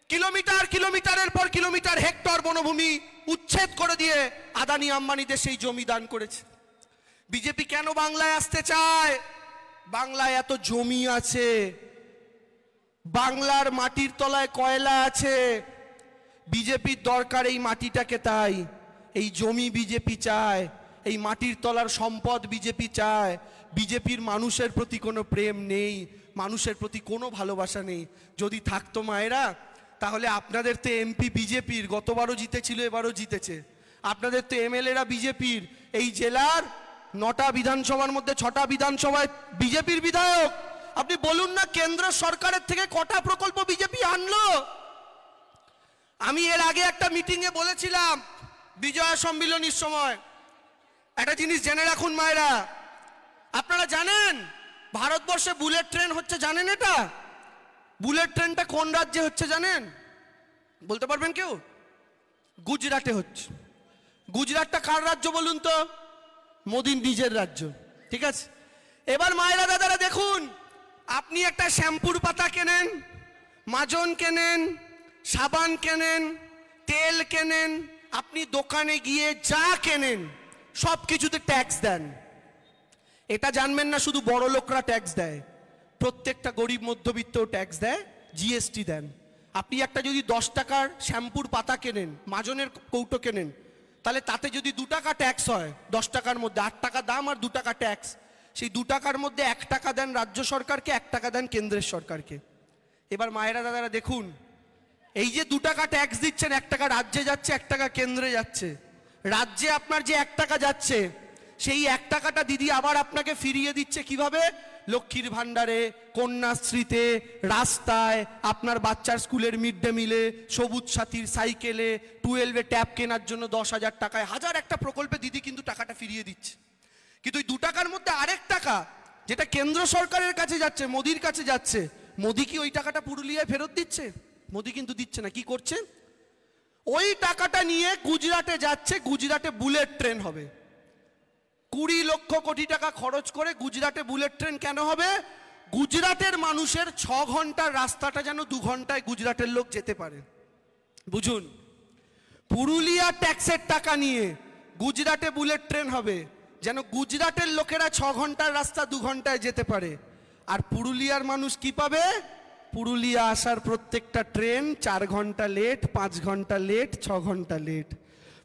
কিলোমিটার কিলোমিটারের পর কিলোমিটার হেক্টর বনভূমি উচ্ছেদ করে দিয়ে আদানি আম্বানিদের সেই জমি দান করেছে। বিজেপি কেন বাংলায় আসতে চায়? বাংলায় এত জমি আছে, বাংলার মাটির তলায় কয়লা আছে, বিজেপির দরকার এই মাটিটাকে। তাই এই জমি বিজেপি চায়, এই মাটির তলার সম্পদ বিজেপি চায়। বিজেপির মানুষের প্রতি কোনো প্রেম নেই, মানুষের প্রতি কোনো ভালোবাসা নেই। যদি থাকতো মায়েরা, তাহলে আপনাদের তো এমপি বিজেপির, গতবারও জিতেছিল, এবারও জিতেছে। আপনাদের তো এমএলএরা বিজেপির, এই জেলার 9টা বিধানসভার মধ্যে 6টা বিধানসভায় বিজেপির বিধায়ক। আপনি বলুন না কেন্দ্র সরকারের থেকে কটা প্রকল্প বিজেপি আনলো? আমি এর আগে একটা মিটিংয়ে বলেছিলাম, বিজয়া সম্মিলনীর সময়, একটা জিনিস জেনে রাখুন মায়েরা, আপনারা জানেন ভারতবর্ষে বুলেট ট্রেন হচ্ছে, জানেন এটা? বুলেট ট্রেনটা কোন রাজ্যে হচ্ছে জানেন? বলতে পারবেন কেউ? গুজরাটে হচ্ছে। গুজরাটটা কার রাজ্য বলুন তো? মোদির নিজের রাজ্য, ঠিক আছে? এবার মায়েরা দাদারা দেখুন, আপনি একটা শ্যাম্পুর পাতা কেনেন, মাজন কেনেন, সাবান কেনেন, তেল কেনেন, আপনি দোকানে গিয়ে যা কেনেন সব কিছুতে ট্যাক্স দেন। এটা জানবেন না শুধু বড় লোকরা ট্যাক্স দেয়, প্রত্যেকটা গরিব মধ্যবিত্তও ট্যাক্স দেয়, জিএসটি দেন। আপনি একটা যদি 10 টাকার শ্যাম্পুর পাতা কেনেন, মাজনের কৌটো কেনেন, তাহলে তাতে যদি 2 টাকা ট্যাক্স হয়, 10 টাকার মধ্যে 8 টাকা দাম আর 2 টাকা ট্যাক্স, সেই 2 টাকার মধ্যে 1 টাকা দেন রাজ্য সরকারকে, 1 টাকা দেন কেন্দ্রের সরকারকে। এবার মায়েরা দাদারা দেখুন, এই যে 2 টাকা ট্যাক্স দিচ্ছেন, 1 টাকা রাজ্যে যাচ্ছে, 1 টাকা কেন্দ্রে যাচ্ছে। রাজ্যে আপনার যে 1 টাকা যাচ্ছে সেই 1 টাকাটা দিদি আবার আপনাকে ফিরিয়ে দিচ্ছে কিভাবে? লক্ষ্মীর ভাণ্ডারে, কন্যাশ্রীতে, রাস্তায়, আপনার বাচ্চার স্কুলের মিড ডে মিলে, সবুজ সাথীর সাইকেলে, 12-এ ট্যাব কেনার জন্য 10,000 টাকায়, হাজার একটা প্রকল্পে দিদি কিন্তু টাকাটা ফিরিয়ে দিচ্ছে। কিন্তু ওই 2 টাকার মধ্যে আরেক টাকা যেটা কেন্দ্র সরকারের কাছে যাচ্ছে, মোদির কাছে যাচ্ছে, মোদি কি ওই টাকাটা পুরুলিয়ায় ফেরত দিচ্ছে? মোদি কিন্তু দিচ্ছে না। কি করছে? ওই টাকাটা নিয়ে গুজরাটে যাচ্ছে, গুজরাটে বুলেট ট্রেন হবে। 20 লক্ষ কোটি টাকা খরচ করে গুজরাটে বুলেট ট্রেন কেন হবে? গুজরাটের মানুষের 6 ঘন্টার রাস্তাটা যেন 2 ঘন্টায় গুজরাটের লোক যেতে পারে। বুঝুন, পুরুলিয়া ট্যাক্সের টাকা নিয়ে গুজরাটে বুলেট ট্রেন হবে যেন গুজরাটের লোকেরা 6 ঘন্টার রাস্তা 2 ঘন্টায় যেতে পারে। আর পুরুলিয়ার মানুষ কি পাবে? পুরুলিয়া আসার প্রত্যেকটা ট্রেন 4 ঘন্টা লেট, 5 ঘন্টা লেট, 6 ঘন্টা লেট।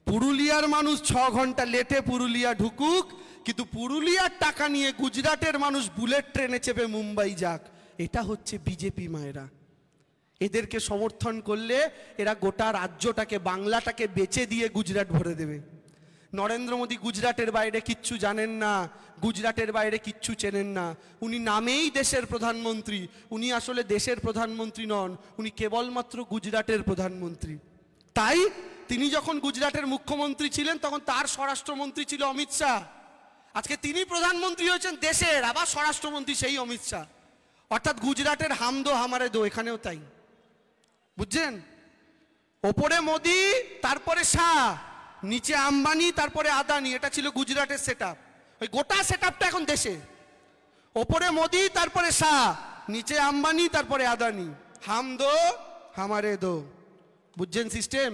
পুরুলিয়ার মানুষ 6 ঘন্টা লেটে পুরুলিয়া ঢুকুক, কিন্তু পুরুলিয়ার টাকা নিয়ে গুজরাটের মানুষ বুলেট ট্রেনে চেপে মুম্বাই যাক। এটা হচ্ছে বিজেপি মায়েরা। এদেরকে সমর্থন করলে এরা গোটা রাজ্যটাকে, বাংলাটাকে বেচে দিয়ে গুজরাট ভরে দেবে। নরেন্দ্র মোদী গুজরাটের বাইরে কিচ্ছু জানেন না, গুজরাটের বাইরে কিচ্ছু চেনেন না। উনি নামেই দেশের প্রধানমন্ত্রী, উনি আসলে দেশের প্রধানমন্ত্রী নন, উনি কেবলমাত্র গুজরাটের প্রধানমন্ত্রী। তাই তিনি যখন গুজরাটের মুখ্যমন্ত্রী ছিলেন তখন তার স্বরাষ্ট্রমন্ত্রী ছিল অমিত শাহ। আজকে তিনি প্রধানমন্ত্রী হয়েছেন দেশের, আবার স্বরাষ্ট্রমন্ত্রী সেই অমিত শাহ। অর্থাৎ গুজরাটের হাম দো হামারে দো, এখানেও তাই। বুঝছেন? ওপরে মোদি, তারপরে শাহ, নিচে আম্বানি, তারপরে আদানি। এটা ছিল গুজরাটের সেটআপ। ওই গোটা সেটআপটা এখন দেশে। ওপরে মোদি, তারপরে শাহ, নিচে আম্বানি, তারপরে আদানি। হাম দো হামারে দো। বুঝছেন সিস্টেম?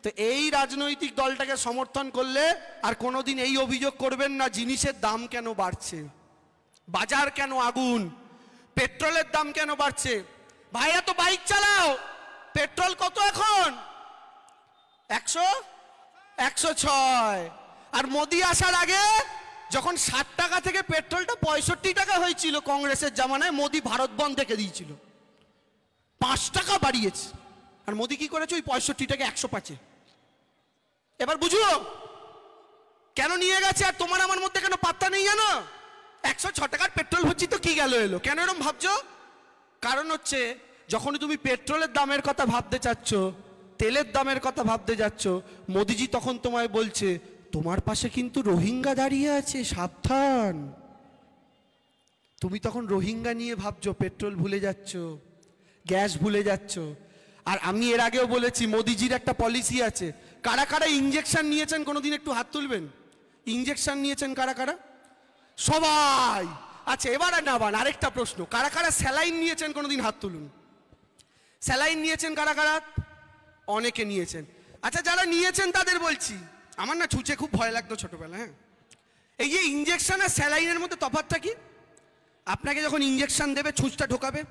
তো এই রাজনৈতিক দলটাকে সমর্থন করলে আর কোনোদিন এই অভিযোগ করবেন না জিনিসের দাম কেন বাড়ছে, বাজার কেন আগুন, পেট্রোলের দাম কেন বাড়ছে। ভাইয়া তো বাইক চালাও, পেট্রোল কত এখন? 106। আর মোদি আসার আগে যখন 60 টাকা থেকে পেট্রোলটা 65 টাকা হয়েছিল কংগ্রেসের জামানায়, মোদি ভারত বন্ধ দেখে দিয়েছিল, 5 টাকা বাড়িয়েছে। আর মোদি কি করেছে? ওই 65 টাকা 105-এ। এবার বুঝো কেন নিয়ে গেছে। আর তোমার আমার মধ্যে কেন পাত্তা নেই জানো? 106 টাকার পেট্রোল হচ্ছে তো কি গেল এলো, কেন এরকম ভাবছো? কারণ হচ্ছে যখন তুমি পেট্রোলের দামের কথা ভাবতে চাচ্ছ, তেলের দামের কথা ভাবতে যাচ্ছ, মোদিজি তখন তোমায় বলছে তোমার পাশে কিন্তু রোহিঙ্গা দাঁড়িয়ে আছে, সাবধান। তুমি তখন রোহিঙ্গা নিয়ে ভাবছো, পেট্রোল ভুলে যাচ্ছ, গ্যাস ভুলে যাচ্ছ। আর আমি এর আগেও বলেছি মোদিজির একটা পলিসি আছে। কারা কারা ইঞ্জেকশন নিয়েছেন কোনোদিন একটু হাত তুলবেন? ইঞ্জেকশন নিয়েছেন কারা কারা? সবাই। আচ্ছা, এবার আরেকটা প্রশ্ন, কারা কারা স্যালাইন নিয়েছেন কোনোদিন হাত তুলুন। স্যালাইন নিয়েছেন কারা কারা? অনেকে নিয়েছেন। আচ্ছা, যারা নিয়েছেন তাদের বলছি, আমার না ছুঁচে খুব ভয় লাগতো ছোটবেলা। হ্যাঁ, এই যে ইঞ্জেকশন আর স্যালাইনের মধ্যে তফাৎটা কি? আপনাকে যখন ইঞ্জেকশন দেবে, ছুঁচটা ঢোকাবে,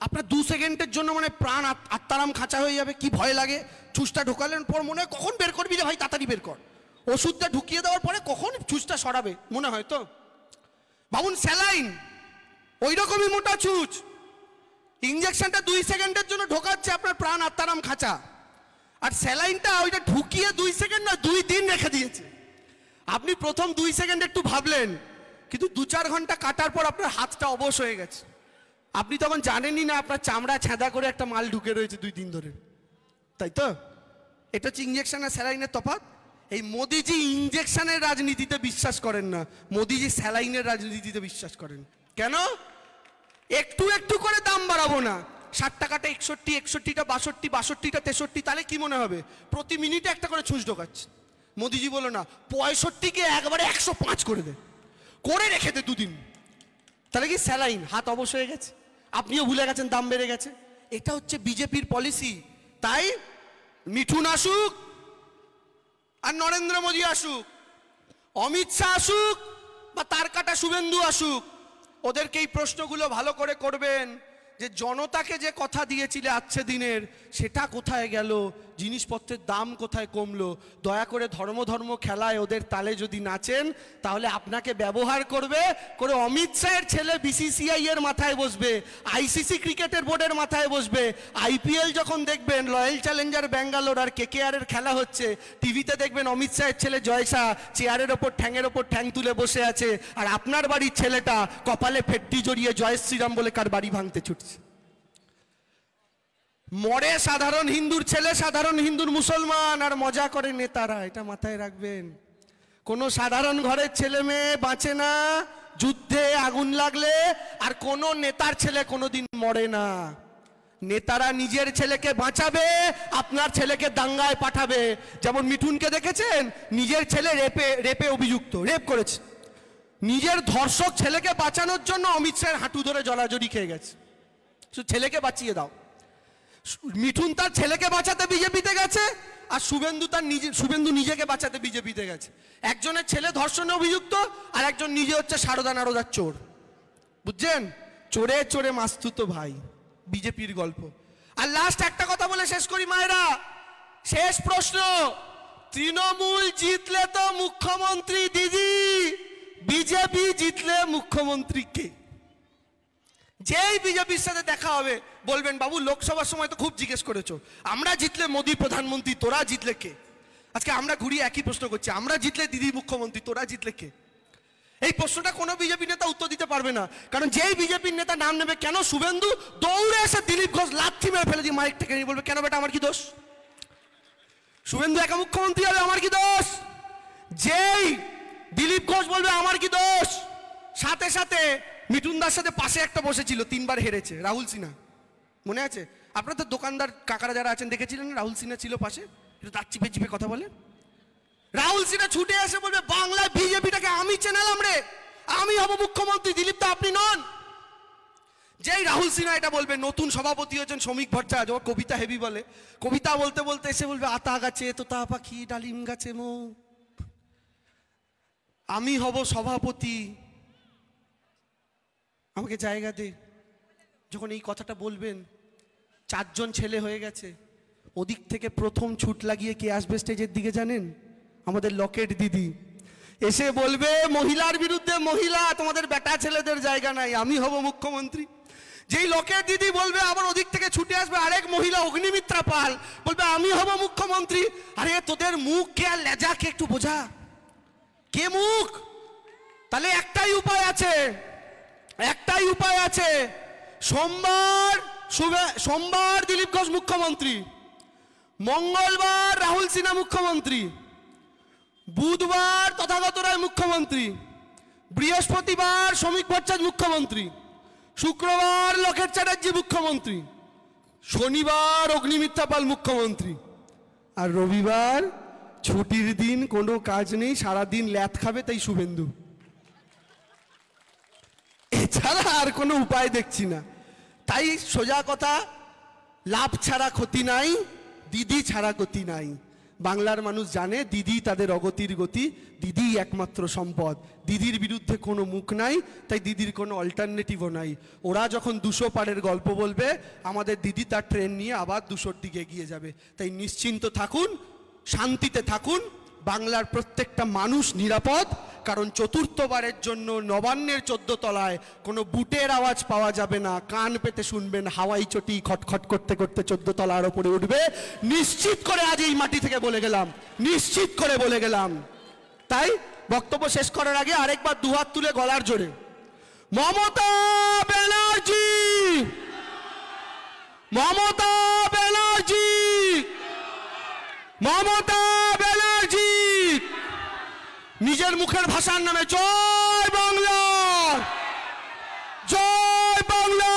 আপনার 2 সেকেন্ডের জন্য মানে প্রাণ আত্মারাম খাঁচা হয়ে যাবে, কি ভয় লাগে। ছুঁচটা ঢোকালেন পর মনে হয় কখন বের করবি রে ভাই, তাড়াতাড়ি বের কর। ওষুধটা ঢুকিয়ে দেওয়ার পরে কখন ছুঁচটা সরাবে মনে হয় তো। ভাবুন স্যালাইন ওই রকমই মোটা ছুঁচ, ইঞ্জেকশনটা 2 সেকেন্ডের জন্য ঢোকাচ্ছে আপনার প্রাণ আত্মারাম খাঁচা, আর স্যালাইনটা ওইটা ঢুকিয়ে 2 সেকেন্ড না 2 দিন রেখে দিয়েছে। আপনি প্রথম 2 সেকেন্ড একটু ভাবলেন, কিন্তু 2-4 ঘন্টা কাটার পর আপনার হাতটা অবশ হয়ে গেছে। আপনি তখন জানেনই না আপনার চামড়া ছেঁদা করে একটা মাল ঢুকে রয়েছে 2 দিন ধরে, তাই তো? এটা হচ্ছে ইঞ্জেকশন আর স্যালাইনের তফাৎ। এই মোদিজি ইঞ্জেকশনের রাজনীতিতে বিশ্বাস করেন না, মোদিজি স্যালাইনের রাজনীতিতে বিশ্বাস করেন। কেন? একটু একটু করে দাম বাড়াবো না, 60 টাকাটা 61, 61টা 62, 62টা 63, তাহলে কি মনে হবে? প্রতি মিনিটে একটা করে ছুঁচ ঢোকাচ্ছে। মোদিজি বলো না 65কে একবারে 105 করে দে, করে রেখে দে 2 দিন, তাহলে কি স্যালাইন হাত অবশ হয়ে গেছে, আপনিও ভুলে গেছেন দাম বেড়ে গেছে। এটা হচ্ছে বিজেপির পলিসি। তাই মিঠুন আসুক আর নরেন্দ্র মোদী আসুক, অমিত শাহ আসুক বা তার কাটা শুভেন্দু আসুক, ওদেরকে এই প্রশ্নগুলো ভালো করে করবেন যে জনতাকে যে কথা দিয়েছিলে আজকে দিনের, সেটা কোথায় গেল, জিনিসপত্রের দাম কোথায় কমলো, দয়া করে ধর্ম ধর্ম খেলায় ওদের তালে যদি নাচেন তাহলে আপনাকে ব্যবহার করবে করে অমিত শাহের ছেলে বিসিসিআই এর মাথায় বসবে, আইসিসি ক্রিকেটের বোর্ডের মাথায় বসবে। আইপিএল যখন দেখবেন রয়্যাল চ্যালেঞ্জার ব্যাঙ্গালোর আর কেকেআর এর খেলা হচ্ছে, টিভিতে দেখবেন অমিত শাহের ছেলে জয় শাহ চেয়ারের ওপর ঠ্যাঙের ওপর ঠ্যাং তুলে বসে আছে, আর আপনার বাড়ির ছেলেটা কপালে ফেট্টি জড়িয়ে জয় শ্রীরাম বলে কার বাড়ি ভাঙতে ছুটছে। মরে সাধারণ হিন্দুর ছেলে, সাধারণ হিন্দুর মুসলমান, আর মজা করে নেতারা, এটা মাথায় রাখবেন। কোন সাধারণ ঘরের ছেলে মেয়ে বাঁচে না যুদ্ধে আগুন লাগলে, আর কোন নেতার ছেলে কোনোদিন মরে না। নেতারা নিজের ছেলেকে বাঁচাবে, আপনার ছেলেকে দাঙ্গায় পাঠাবে। যেমন মিঠুনকে দেখেছেন, নিজের ছেলে রেপে অভিযুক্ত, রেপ করেছে, নিজের ধর্ষক ছেলেকে বাঁচানোর জন্য অমিত শাহের হাঁটু ধরে জলাজলি খেয়ে গেছে। ছেলেকে বাঁচিয়ে দাও। মিঠুন তার ছেলেকে বাঁচাতে বিজেপিতে গেছে, আর শুভেন্দু নিজেকে বাঁচাতে বিজেপিতে গেছে। একজনের ছেলে ধর্ষণে অভিযুক্ত, আর একজন নিজে হচ্ছে সারদা নারদার চোর। বুঝছেন? চোরে চোরে মাস্তুতো ভাই, বিজেপির গল্প। আর লাস্ট একটা কথা বলে শেষ করি মায়েরা, শেষ প্রশ্ন, তৃণমূল জিতলে তো মুখ্যমন্ত্রী দিদি, বিজেপি জিতলে মুখ্যমন্ত্রী কে? যেই বিজেপির সাথে দেখা হবে বলবেন বাবু লোকসভার সময় তো খুব জিজ্ঞেস করেছো, আমরা জিতলে মোদী প্রধানমন্ত্রী, তোরা জিতলে কে? আজকে আমরা ঘুরিয়ে একই প্রশ্ন করছি, আমরা জিতলে দিদি মুখ্যমন্ত্রী, তোরা জিতলে কে? এই প্রশ্নটা কোনো বিজেপি নেতা উত্তর দিতে পারবে না, কারণ যেই বিজেপির নেতা নাম নেবে, কেন শুভেন্দু দৌড়ে এসে দিলীপ ঘোষ লাথি মেরে ফেলে দিয়ে মাইক থেকে নিয়ে বলবে, কেন বেটা আমার কি দোষ? শুভেন্দু একা মুখ্যমন্ত্রী হবে, আমার কি দোষ? যেই দিলীপ ঘোষ বলবে আমার কি দোষ, সাথে সাথে মিঠুনদার সাথে পাশে একটা বসেছিল, 3 বার হেরেছে, রাহুল সিনহা, মনে আছে? আপনার তো দোকানদার কাকারা যারা আছেন দেখেছিলেন, রাহুল সিনহা ছিল পাশে, দাঁত চিপে চিপে কথা বলে। রাহুল সিনহা ছুটে এসে বলবে, বাংলায় বিজেপিটাকে আমি চেনালাম রে, আমি হব মুখ্যমন্ত্রী, দিলীপ দা আপনি নন। যেই রাহুল সিনহা এটা বলবে, নতুন সভাপতি হচ্ছেন শ্রমিক ভট্টাচার্য, ও কবিতা হেভি বলে, কবিতা বলতে বলতে এসে বলবে, আতা গাছে তোতা পাখি ডালিম গাছে মো, আমি হব সভাপতি, আমাকে জায়গা দে। যখন এই কথাটা বলবেন, 4 জন ছেলে হয়ে গেছে, ওদিক থেকে প্রথম ছুট লাগিয়ে কে আসবে স্টেজের দিকে জানেন? আমাদের লকেট দিদি এসে বলবে, মহিলার বিরুদ্ধে মহিলা, তোমাদের বেটা ছেলেদের জায়গা নাই, আমি হব মুখ্যমন্ত্রী। যেই লকেট দিদি বলবে, আবার ওদিক থেকে ছুটে আসবে আরেক মহিলা, অগ্নিমিত্রা পাল, বলবে আমি হব মুখ্যমন্ত্রী। আরে তোদের মুখ কে আর লেজা কে একটু বোঝা, কে মুখ? তাহলে একটাই উপায় আছে, একটাই উপায় আছে, সোমবার দিলীপ ঘোষ মুখ্যমন্ত্রী, মঙ্গলবার রাহুল সিনহা মুখ্যমন্ত্রী, বুধবার তথাগত রায় মুখ্যমন্ত্রী, বৃহস্পতিবার শ্রমিক ভট্টাচার্য মুখ্যমন্ত্রী, শুক্রবার লকেট চ্যাটার্জি মুখ্যমন্ত্রী, শনিবার অগ্নিমিত্রা পাল মুখ্যমন্ত্রী, আর রবিবার ছুটির দিন, কোনো কাজ নেই, সারাদিন ল্যাথ খাবে, তাই শুভেন্দু। এছাড়া আর কোনো উপায় দেখছি না। তাই সোজা কথা, লাভ ছাড়া ক্ষতি নাই, দিদি ছাড়া গতি নাই। বাংলার মানুষ জানে দিদি তাদের অগতির গতি, দিদি একমাত্র সম্পদ, দিদির বিরুদ্ধে কোনো মুখ নাই, তাই দিদির কোনো অল্টারনেটিভও নাই। ওরা যখন 200 পারের গল্প বলবে, আমাদের দিদি তার ট্রেন নিয়ে আবার 200-র দিকে এগিয়ে যাবে। তাই নিশ্চিন্ত থাকুন, শান্তিতে থাকুন, বাংলার প্রত্যেকটা মানুষ নিরাপদ, কারণ চতুর্থবারের জন্য নবান্নের 14 তলায় কোনো বুটের আওয়াজ পাওয়া যাবে না, কান পেতে শুনবেন হাওয়াই চটি খটখট করতে করতে 14 তলার ওপরে উঠবে, নিশ্চিত করে আজ এই মাটি থেকে বলে গেলাম, নিশ্চিত করে বলে গেলাম। তাই বক্তব্য শেষ করার আগে আরেকবার দুহাত তুলে গলার জোরে, মমতা ব্যানার্জি, মমতা ব্যানার্জি, মমতা ব্যানার্জি। নিজের মুখের ভাষার নামে জয় বাংলা, জয় বাংলা,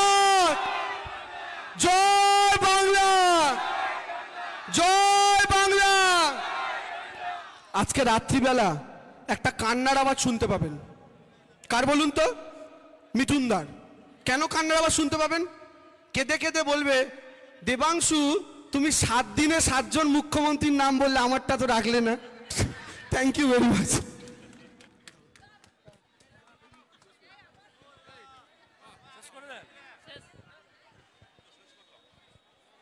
জয় বাংলা, জয় বাংলা। আজকে রাত্রিবেলা একটা কান্নার আওয়াজ শুনতে পাবেন। কার বলুন তো? মিঠুনদার। কেন কান্নার আওয়াজ শুনতে পাবেন? কেঁদে কেঁদে বলবে, দেবাংশু তুমি 7 দিনে 7 জন মুখ্যমন্ত্রীর নাম বললে, আমারটা তো রাখলে না। Thank you very much.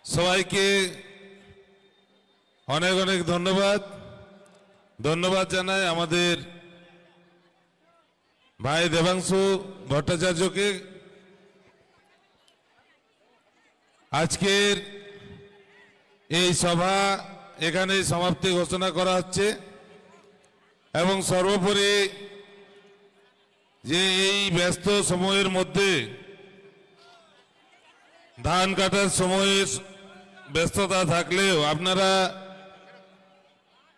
সবাইকে অনেক অনেক ধন্যবাদ। ধন্যবাদ জানাই আমাদের ভাই দেবাংশু ভট্টাচার্যকে। আজকের এই সভা এখানে সমাপ্তি ঘোষণা করা হচ্ছে এবং সর্বোপরি যে এই ব্যস্ত সময়ের মধ্যে ধান কাটার সময়ের ব্যস্ততা থাকলেও আপনারা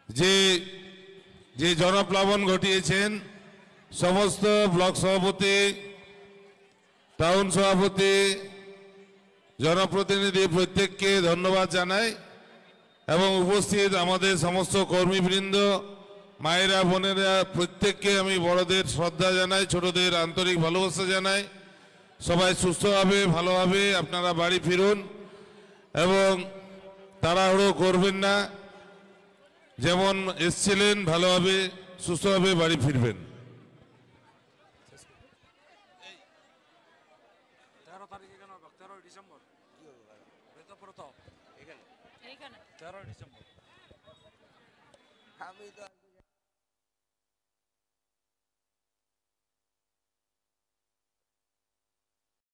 যে যে জনপ্লাবন ঘটিয়েছেন সমস্ত ব্লক সভাপতি, টাউন সভাপতি, জনপ্রতিনিধি প্রত্যেককে ধন্যবাদ জানাই এবং উপস্থিত আমাদের সমস্ত কর্মীবৃন্দ, মায়েরা, বোনেরা প্রত্যেককে আমি বড়দের শ্রদ্ধা জানাই, ছোটদের আন্তরিক ভালোবাসা জানাই। সবাই সুস্থভাবে ভালোভাবে আপনারা বাড়ি ফিরুন এবং তাড়াহুড়ো করবেন না, যেমন এসছিলেন ভালোভাবে সুস্থভাবে বাড়ি ফিরবেন। 13 ডিসেম্বর।